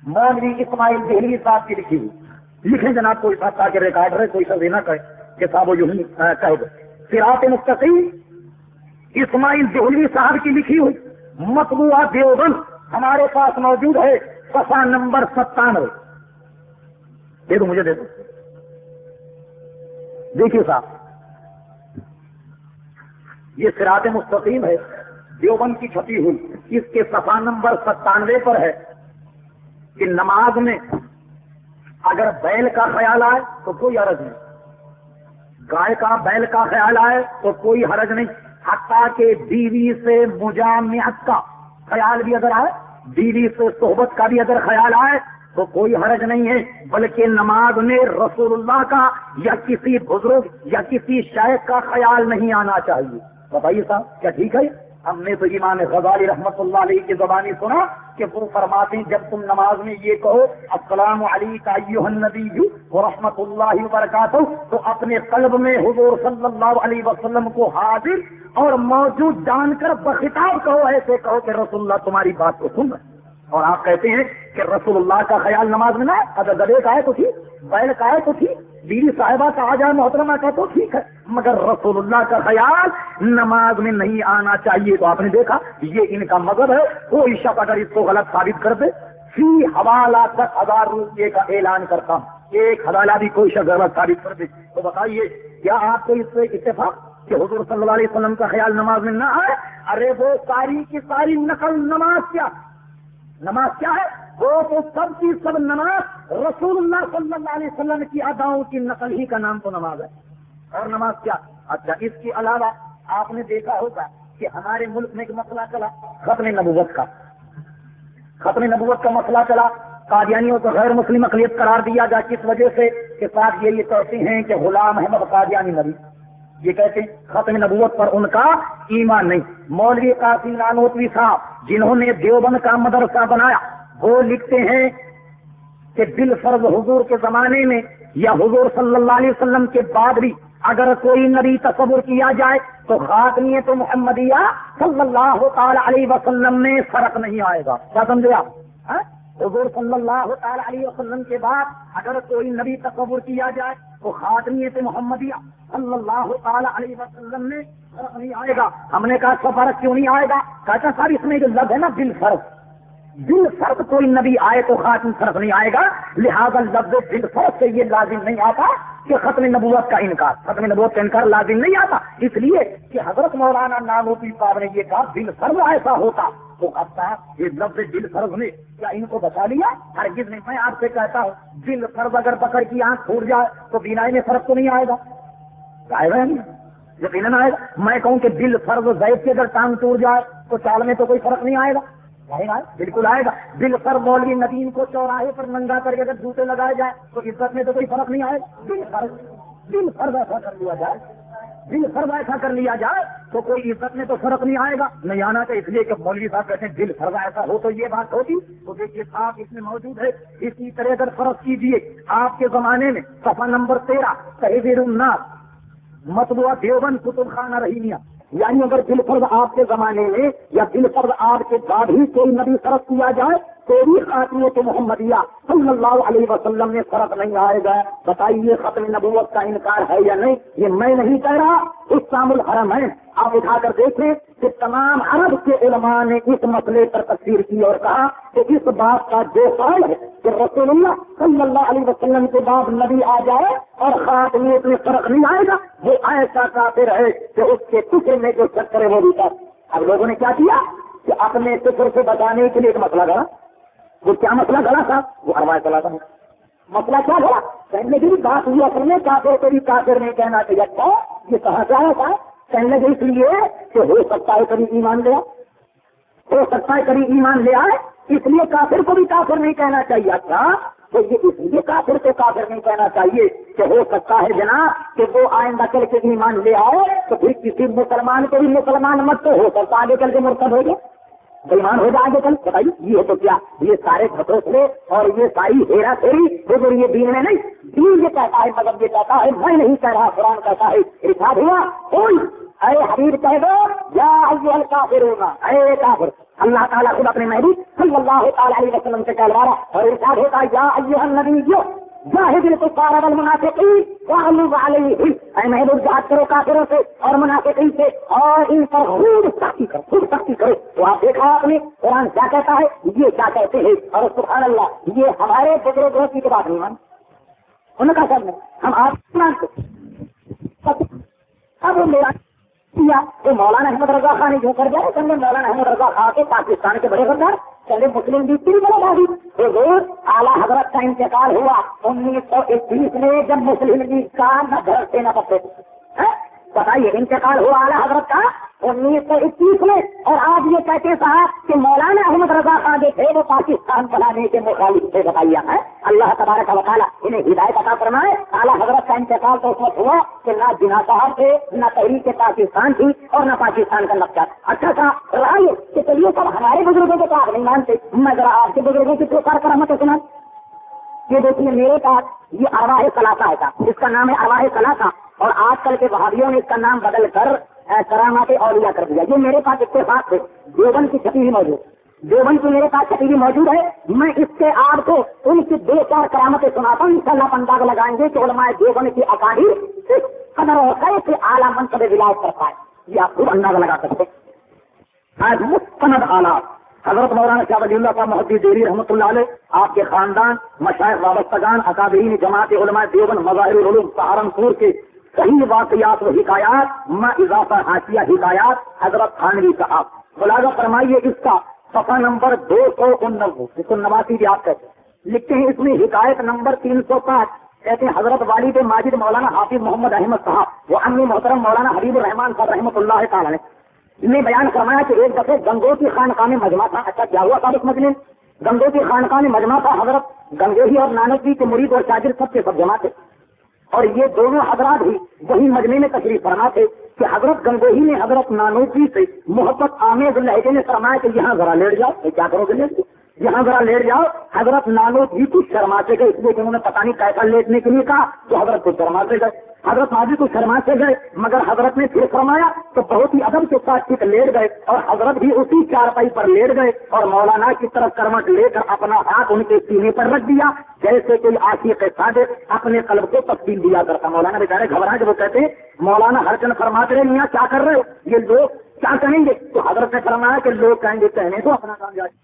مولوی اسماعیل دہلوی صاحب کی لکھی ہوئی. لکھیں جناب, کوئی صاحب تاکہ ریکارڈ رہے, کوئی سب نہ کہے کہ صاحب وہ یوں ہی کہہ دے. صراط مستقیم اسماعیل دہلوی صاحب کی لکھی ہوئی, مطبوعہ دیوبند ہمارے پاس موجود ہے, صفحہ نمبر 97. دے دو مجھے, دے دو. دیکھیے صاحب, یہ صراط مستقیم ہے, دیوبند کی چھپی ہوئی. اس کے صفحہ نمبر 97 پر ہے کہ نماز میں اگر بیل کا خیال آئے تو کوئی حرج نہیں, گائے کا بیل کا خیال آئے تو کوئی حرج نہیں, حتیٰ کہ بیوی سے مجامعت کا خیال بھی اگر آئے, بیوی سے صحبت کا بھی اگر خیال آئے تو کوئی حرج نہیں ہے. بلکہ نماز میں رسول اللہ کا یا کسی بزرگ یا کسی شیخ کا خیال نہیں آنا چاہیے. بتائیے صاحب کیا ٹھیک ہے؟ ہم نے تو امام غزالی رحمت اللہ علیہ کی زبانی سنا کہ وہ فرماتے ہیں جب تم نماز میں یہ کہو السلام علیکم ایھا النبی ورحمۃ اللہ وبرکاتہ, تو اپنے قلب میں حضور صلی اللہ علیہ وسلم کو حاضر اور موجود جان کر بخطاب کہو, ایسے کہو کہ رسول اللہ تمہاری بات کو سن رہے. اور آپ کہتے ہیں کہ رسول اللہ کا خیال نماز میں نہ, اگر گدھے کا ہے تو ٹھیک, بیل کا ہے تو ٹھیک, بیوی صاحبہ کا آ جائے محترمہ کا تو ٹھیک ہے, مگر رسول اللہ کا خیال نماز میں نہیں آنا چاہیے. تو آپ نے دیکھا یہ ان کا مذہب ہے. کوئی شخص اگر اس کو غلط ثابت کر دے, فی حوالہ 10,000 روپے کا اعلان کرتا ہوں. ایک حوالہ بھی کوئی شخص غلط ثابت کر دے تو بتائیے کیا آپ کو اس سے اتفاق کہ حضور صلی اللہ علیہ وسلم کا خیال نماز میں نہ آئے؟ ارے وہ ساری کی ساری نقل نماز کیا, نماز کیا ہے؟ وہ تو سب کی سب نماز رسول اللہ صلی اللہ علیہ وسلم کی اداؤں کی نقل ہی کا نام تو نماز ہے. اور نماز کیا؟ اچھا, اس کے علاوہ آپ نے دیکھا ہوگا کہ ہمارے ملک میں ایک مسئلہ چلا ختم نبوت کا. ختم نبوت کا مسئلہ چلا, قادیانیوں کو غیر مسلم اقلیت قرار دیا گیا. کس وجہ سے؟ کہ ساتھ یہ کہتے ہیں کہ غلام احمد قادیانی نبی, یہ کہتے ہیں ختم نبوت پر ان کا ایمان نہیں. مولوی قاسم نانوتوی صاحب جنہوں نے دیوبند کا مدرسہ بنایا, وہ لکھتے ہیں کہ بالفرض حضور کے زمانے میں یا حضور صلی اللہ علیہ وسلم کے بعد بھی اگر کوئی نبی تصور کیا جائے تو خاتمیت محمدیہ صلی اللہ تعالی علیہ وسلم میں فرق نہیں آئے گا. کیا سمجھے آپ؟ حضور صلی اللہ تعالی علیہ وسلم کے بعد اگر کوئی نبی تصور کیا جائے تو خاتمیت محمدیہ صلی اللہ تعالی علیہ وسلم میں فرق نہیں آئے گا. ہم نے کہا اس فرق کیوں نہیں آئے گا؟ کہتا صاحب اس میں جو لفظ ہے نا بالفرض, بالفرض کوئی نبی آئے تو خاتم فرق نہیں آئے گا, لہذا لفظ بالفرض سے یہ لازم نہیں آتا کہ ختم نبوت کا انکار، ختم نبوت کا انکار لازم نہیں آتا، اس لیے کہ حضرت مولانا نانوتوی صاحب نے یہ کہا دل فرض ایسا ہوتا، وہ کہتا ہے یہ لفظ دل فرض نے کیا ان کو بچا لیا؟ ہرگز نہیں۔ میں آپ سے کہتا ہوں دل فرض اگر بکر کی آنکھ پھوٹ جائے تو بینائی میں فرق تو نہیں آئے گا؟ آئے گا نہیں، یقیناً آئے گا۔ میں کہوں کہ دل فرض زید کی اگر ٹانگ ٹوٹ جائے تو چال میں تو کوئی فرق نہیں آئے گا؟ بالکل آئے گا۔ دل پر مولوی ندیم کو چوراہے پر ننگا کر کے اگر جوتے لگائے جائے تو عزت میں تو کوئی فرق نہیں آئے گا۔ دل فرض ایسا کر لیا جائے، دل فرض ایسا کر لیا جائے تو کوئی عزت میں تو فرق نہیں آئے گا، نہیں آنا چاہیے۔ اس لیے کہ مولوی صاحب کہتے ہیں دل فرض ایسا ہو تو یہ بات ہوتی، تو دیکھیے صاحب اس میں موجود ہے۔ اسی طرح اگر فرض کیجیے آپ کے زمانے میں صفحہ نمبر 13 تحذیر الناس مطبوعہ دیوبند کتب خانہ رحیمیہ، یعنی اگر دل فرض آپ کے زمانے میں یا دل فرض آپ کے بعد ہی کوئی نبی فرض کیا جائے تو بھی خاتمیت محمدیہ صلی اللہ علیہ وسلم میں فرق نہیں آئے گا۔ بتائیے ختم نبوت کا انکار ہے یا نہیں؟ یہ میں نہیں کہہ رہا، اسلام الحرم ہے، آپ اٹھا کر دیکھیں کہ تمام عرب کے علماء نے اس مسئلے پر تفسیر کی اور کہا کہ اس بات کا جو قول ہے کہ رسول اللہ صلی اللہ علیہ وسلم کے بعد نبی آ جائے اور خاتمیت میں فرق نہیں آئے گا، وہ ایسا کافر ہے کہ اس کے کفر میں جو شک کرے وہ بھی کر۔ اب لوگوں نے کیا کیا کہ اپنے کفر سے بچانے کے لیے ایک مسئلہ گڑا۔ وہ کیا مسئلہ گڑا تھا؟ وہ ارواح چلا تھا۔ مسئلہ کیا گڑا؟ کہنے کی بات ہوئی اصل میں کافر کو بھی کافر نہیں کہنا چاہیے تھا۔ یہ کہا کیا تھا؟ کہنے کے اس لیے کہ ہو سکتا ہے کبھی ایمان لے آئے، ہو سکتا ہے کبھی ایمان لے آئے، اس لیے کافر کو بھی کافر نہیں کہنا چاہیے تھا۔ تو یہ اس لیے کافر کو کافر نہیں کہنا چاہیے کہ ہو سکتا ہے جناب کہ وہ آئندہ چل کے ایمان لے آئے تو پھر کسی مسلمان کو بھی مسلمان مت تو ہو سکتا آگے چل کے مرتد ہو جائے، بےمان ہو جائے گے۔ چل بتائیے یہ تو کیا یہ سارے گھٹوسلے اور یہ ساری ہیرا پھیری حضور یہ دین میں نہیں، دین یہ کہتا ہے، مطلب یہ کہتا ہے، میں نہیں کہہ رہا، قرآن کہتا ہے۔ ارشاد ہوا قل اے حبیب کہہ دو یا ایھا الکافرون، اے کافر۔ اللہ تعالیٰ خود اپنے محبوب صلی اللہ تعالیٰ علیہ وسلم سے کہلوا رہا اور ارشاد ہوتا یا ایھا النبی جاہد الکفار والمنافقین واغلظ علیہم، اے محبوب جہاد کرو کافروں سے اور منافقین سے اور ان پر خوب سختی کرو، خوب سختی کرو۔ تو آپ دیکھا آپ نے قرآن کیا کہتا ہے، یہ کیا کہتے ہیں، اور سبحان اللہ یہ ہمارے بزرگوں کی بات نہیں مان ان کا سب ہم آپ مانتے۔ اب میرا تو مولانا احمد رضا خان جو کر گیا کہ مولانا احمد رضا خان کے پاکستان کے بڑے غدار چلے مسلم بھی تین بڑے بازی حضور اعلیٰ حضرت کا انتقال ہوا 1921 میں، جب مسلم لیگ کا نہ گھر سے نہ پتے۔ بتائیے انتقال ہوا اعلیٰ حضرت کا 1921 میں، اور آج یہ کہتے صاحب کہ مولانا احمد رضا خان جو تھے وہ پاکستان بنانے کے مخالف تھے۔ بتائیے ہے اللہ تبارک و تعالیٰ انہیں ہدایت عطا فرمائے۔ اعلیٰ حضرت کا انتقال تو اس وقت ہوا کہ نہ جناح صاحب تھے، نہ تحریک پاکستان تھی اور نہ پاکستان کا نقشہ۔ اچھا تھا رائے کہ چلیے سب ہمارے بزرگوں کو کہا نہیں مانتے، میں ذرا آپ کے بزرگوں کی پکار کرامت سنا۔ یہ دیکھیے میرے پاس یہ ارواح ثلاثہ تھا، اس کا نام ہے ارواح ثلاثہ، اور آج کل کے وہابیوں نے اس کا نام بدل کر کرامات اولیاء کر دیا۔ یہ میرے پاس اتفاق سے دیوبند کی چھپی ہوئی موجود، دیوبند کی میرے پاس چھپی ہوئی موجود ہے۔ میں اس سے آپ کو ان کی 2-4 کرامتیں سناتا ہوں، انشاءاللہ انداز لگائیں گے کہ علماء دیوبند کی اکابر سے قدر و خیر سے اعلیٰ منصب ولایت کرتا ہے، یہ آپ خود اندازہ لگا سکتے ہیں۔ آج مستند حالات حضرت مولانا شاہ ولی اللہ صاحب محدث دہلوی رحمۃ اللہ علیہ، آپ کے خاندان، مشائخ وابستگان، اکابرین جماعت علماء دیوبند، مظاہر العلوم سہارنپور کے صحیح واقعات و حکایات میں اضافہ حاشیہ حکایات حضرت تھانوی صاحب، خلاصہ فرمائیے اس کا صفحہ نمبر 289 بھی آپ کہتے ہیں، لکھتے ہیں اس میں حکایت نمبر 305 کہتے ہیں حضرت والد ماجد مولانا حافظ محمد احمد صاحب وہ امی محترم مولانا حبیب الرحمان صاحب رحمۃ اللہ تعالیٰ نے بیان فرمایا کہ ایک دفعہ گنگوتی خانقاہ میں مجمع تھا۔ اچھا کیا ہوا تھا اس مجمع؟ گنگوتی خانقاہ میں مجمع تھا، حضرت گنگوہی اور نانک جی کے مرید اور شاگرد سب کے سب جمع تھے، اور یہ دونوں حضرات ہی وہی مجمع میں تشریف فرما تھے کہ حضرت گنگوہی نے حضرت نانوتوی سے محبت آمیز لہجے میں فرمایا کہ یہاں ذرا لیٹ جاؤ۔ کیا کرو گے؟ یہاں ذرا لیٹ جاؤ۔ حضرت نانوتوی کو شرماتے گئے، اس لیے کہ انہوں نے پتہ نہیں کیسا لیٹنے کے لیے کہا تو حضرت کو شرماتے گئے، حضرت ناجی کو شرماتے گئے، مگر حضرت نے پھر فرمایا تو بہت ہی ادب کے ساتھ ٹھیک لیٹ گئے، اور حضرت بھی اسی چارپائی پر لیٹ گئے اور مولانا کی طرف کروٹ لے کر اپنا ہاتھ ان کے سینے پر رکھ دیا، جیسے کوئی عاشق صادق اپنے قلب کو تسکین دیا کرتا۔ مولانا بیچارے گھبرائے جب وہ کہتے ہیں مولانا ہر چند فرماتے رہے میاں کیا کر رہے ہو، یہ لوگ کیا کہیں گے؟ تو حضرت نے فرمایا کہ لوگ کہیں گے کہنے تو اپنا کام جائے۔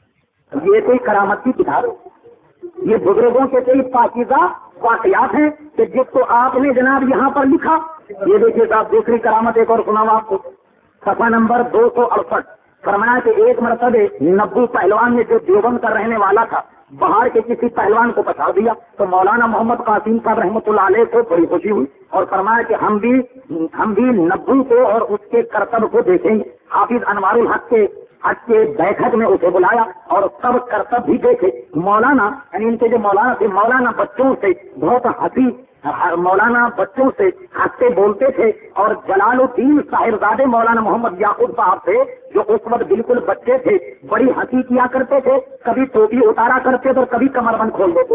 یہ کوئی کرامت کی کتاب ہے، یہ بزرگوں کے کئی پاکیزہ واقعات ہیں کہ جس کو آپ نے جناب یہاں پر لکھا. یہ دیکھیے صاحب دوسری کرامت ایک اور سناؤں آپ کو. صفحہ نمبر 268 فرمایا کہ ایک مرتبہ نبو پہلوان نے جو دیوبند کا رہنے والا تھا باہر کے کسی پہلوان کو پچھاڑ دیا تو مولانا محمد قاسم صاحب رحمۃ اللہ علیہ کو بڑی خوشی ہوئی اور فرمایا کہ ہم بھی نبو کو اور اس کے کرتب کو دیکھیں گے. حافظ انوار الحق کے بیٹھک میں اسے بلایا اور سب کرتب بھی دیکھے. مولانا یعنی ان کے جو مولانا تھے مولانا بچوں سے بہت مولانا بچوں سے ہنستے بولتے تھے اور جلال الدین صاحبزادے مولانا محمد یعقوب صاحب تھے جو اس وقت بالکل بچے تھے بڑی ہنسی کیا کرتے تھے. کبھی ٹوپی اتارا کرتے تھے اور کبھی کمر بند کھول دیتے.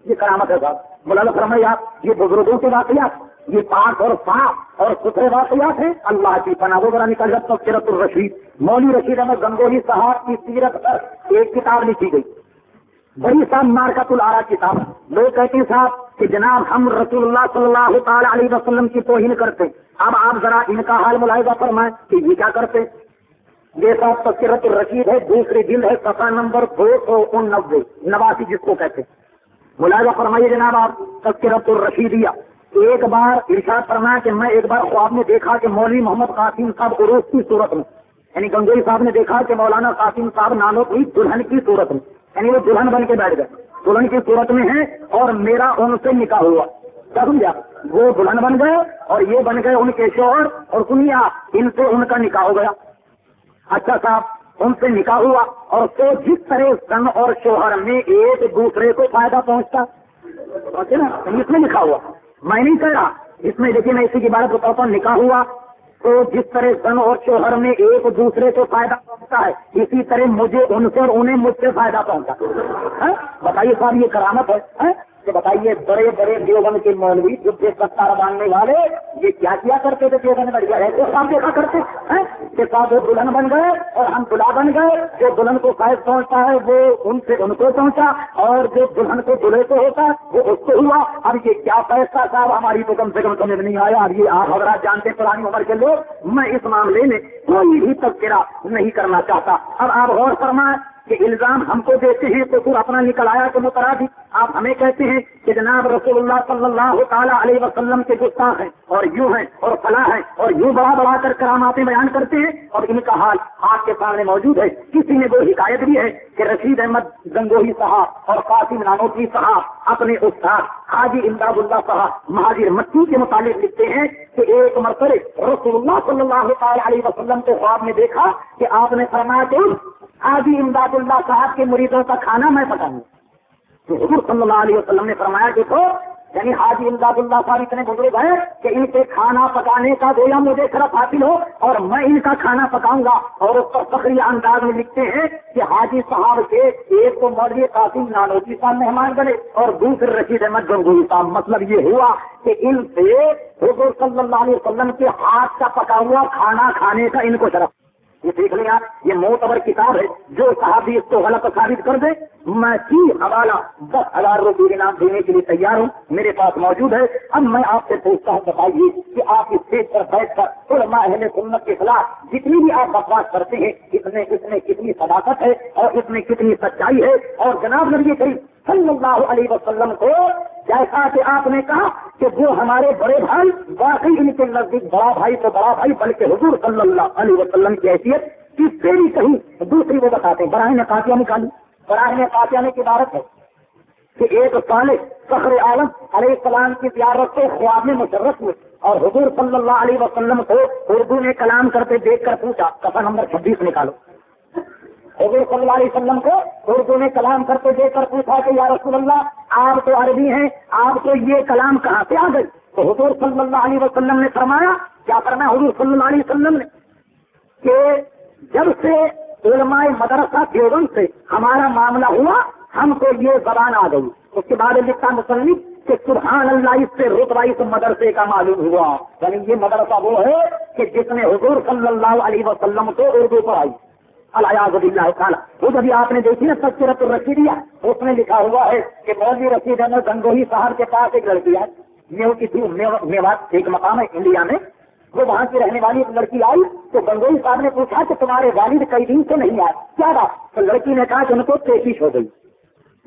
یہ کرامت ہے صاحب. مولانا فرمایا یہ بزرگوں کے واقعات یہ پاک اور صاف اور ستھرے واقعات ہیں. اللہ کی پناہ وہ ذرا نکل جب تک سیرت الرشید مولوی رشید احمد گنگوہی صاحب کی سیرت پر ایک کتاب لکھی گئی بڑی صاحب مارکت العرا کتاب. لوگ کہتے ہیں صاحب کہ جناب ہم رسول اللہ صلی اللہ تعالی علیہ وسلم کی توہین کرتے. اب آپ ذرا ان کا حال ملاحظہ فرمائیں کہ یہ کیا کرتے. یہ صاحب تذکرۃ الرشید ہے دوسری جلد ہے صفحہ نمبر 289 جس کو کہتے ہیں. ملاحظہ فرمائیے جناب آپ تذکرۃ الرشیدیہ. ایک بار ارشاد فرمایا کہ میں ایک بار خواب میں دیکھا کہ مولوی محمد قاسم صاحب عروس کی صورت میں یعنی گنگوہی صاحب نے دیکھا کہ مولانا قاسم صاحب نانوتوی دلہن کی صورت میں یعنی وہ دلہن بن کے بیٹھ گئے دلہن کی صورت میں ہے اور میرا ان سے نکاح ہوا. کیا سمجھا وہ دلہن بن گئے اور یہ بن گئے ان کے شوہر اور سنیا ان سے ان کا نکاح ہو گیا. اچھا صاحب ان سے نکاح ہوا اور تو جس طرح سن اور شوہر میں ایک دوسرے کو فائدہ پہنچتا نا اس میں لکھا ہوا. میں نہیں کہہ رہا اس میں دیکھیے میں اسی کی بات بتاتا ہوں. نکاح ہوا تو جس طرح سن اور شوہر میں ایک دوسرے کو فائدہ پہنچتا ہے اسی طرح مجھے ان سے اور انہیں مجھ سے فائدہ پہنچا. بتائیے صاحب یہ کرامت ہے. کہ بتائیے بڑے بڑے دیوبند کے مولوی جو بے ستارہ باندھنے والے یہ کیا کرتے تھے دیوبند بڑھ گیا ایسے صاحب دیکھا کرتے کہ صاحب وہ دلہن بن گئے اور ہم دلہا بن گئے. جو دلہن کو فائد پہنچتا ہے وہ ان سے ان کو پہنچا اور جو دلہن کو دلہے کو ہوتا ہے وہ اس کو ہوا. اب یہ کیا فیصلہ صاحب ہماری تو کم سے کم سمجھ نہیں آیا. اب یہ آپ حضرات جانتے پرانی عمر کے لوگ میں اس معاملے میں کوئی بھی تذکرہ نہیں کرنا چاہتا. اب آپ غور فرمائیں کہ الزام ہم کو دیتے ہیں تو پھر اپنا نکل آیا کہ مترادی آپ ہمیں کہتے ہیں کہ جناب رسول اللہ صلی اللہ تعالیٰ علیہ وسلم کے گستاخ ہیں اور یوں ہیں اور فلاں ہیں اور یوں بڑا کر کراماتیں بیان کرتے ہیں اور ان کا حال آپ کے سامنے موجود ہے. کسی نے وہ حکایت بھی ہے کہ رشید احمد گنگوہی صاحب اور قاسم نانوتوی صاحب اپنے استاد حاجی امداد اللہ صاحب مہاجر مکی کے متعلق لکھتے ہیں کہ ایک مرتبہ رسول اللہ صلی اللہ تعالیٰ علیہ وسلم کو خواب میں دیکھا کہ آپ نے فرمایا کہ حاجی امداد اللہ صاحب کے مریدوں کا کھانا میں پکاؤں. تو حضور صلی اللہ علیہ وسلم نے فرمایا کہ تو یعنی حاجی امداد اللہ صاحب اتنے بزرگ ہیں کہ ان سے کھانا پکانے کا گویا مجھے شرف حاصل ہو اور میں ان کا کھانا پکاؤں گا. اور اس پر فخری انداز میں لکھتے ہیں کہ حاجی صاحب کے ایک تو مولوی قاسم نانوتوی صاحب مہمان بنے اور دوسرے رشید احمد گنگوہی صاحب. مطلب یہ ہوا کہ ان سے حضور صلی اللہ علیہ وسلم کے ہاتھ کا پکا ہوا کھانا کھانے کا ان کو شرف. یہ دیکھ لیں آپ یہ معتبر کتاب ہے. جو صحابی اس کو غلط ثابت کر دے میں کی حوالہ 10,000 روپے انعام دینے کے لیے تیار ہوں میرے پاس موجود ہے. اب میں آپ سے پوچھتا ہوں بتائیے کہ آپ اس اسٹیج پر بیٹھ کر علماء اہل سنت کے خلاف جتنی بھی آپ بکواس کرتے ہیں اس میں کتنی صداقت ہے اور اس میں کتنی سچائی ہے. اور جناب نبی کریم صلی اللہ علیہ وسلم کو جیسا کہ آپ نے کہا کہ وہ ہمارے بڑے بھائی واقعی ان کے نزدیک بڑا بھائی تو بڑا بھائی بلکہ حضور صلی اللہ علیہ وسلم کی حیثیت کی پہلی کہیں دوسری وہ بتاتے ہیں. براہین قاطعہ نکالی. براہین قاطعہ میں عبارت ہے کہ ایک صالح فخر عالم علیہ السلام کی زیارت سے خواب میں مشرف ہوئے اور حضور صلی اللہ علیہ وسلم کو اردو میں کلام کرتے دیکھ کر پوچھا. صفحہ نمبر 26 نکالو. حضور صلی اللہ علیہ وسلم کو اردو میں کلام کرتے دیکھ کر پوچھا کہ یا رسول اللہ آپ تو عربی ہیں آپ کو یہ کلام کہاں سے آ گئی. تو حضور صلی اللہ علیہ وسلم نے فرمایا کیا فرمایا حضور صلی اللہ علیہ وسلم نے کہ جب سے علماء مدرسہ دیوبند سے ہمارا معاملہ ہوا ہم کو یہ زبان آ گئی. اس کے بعد لکھا مصنف کہ سبحان اللہ اس سے رتبہ اس مدرسے کا معلوم ہوا. یعنی یہ مدرسہ وہ ہے کہ جس نے حضور صلی اللہ علیہ وسلم کو اردو پڑھائی. الیاذ باللہ تعالیٰ. وہ جب آپ نے دیکھی نا تذکرۃ الرشیدیہ اس میں لکھا ہوا ہے کہ مولوی رشید احمد گنگوہی صاحب کے پاس ایک لڑکی ہے نیو کی تھی میوات ایک مقام ہے انڈیا میں. وہ وہاں کی رہنے والی ایک لڑکی آئی تو گنگوہی صاحب نے پوچھا کہ تمہارے والد کئی دن سے نہیں آئے کیا بات. تو لڑکی نے کہا کہ ان کو پیشش ہو گئی.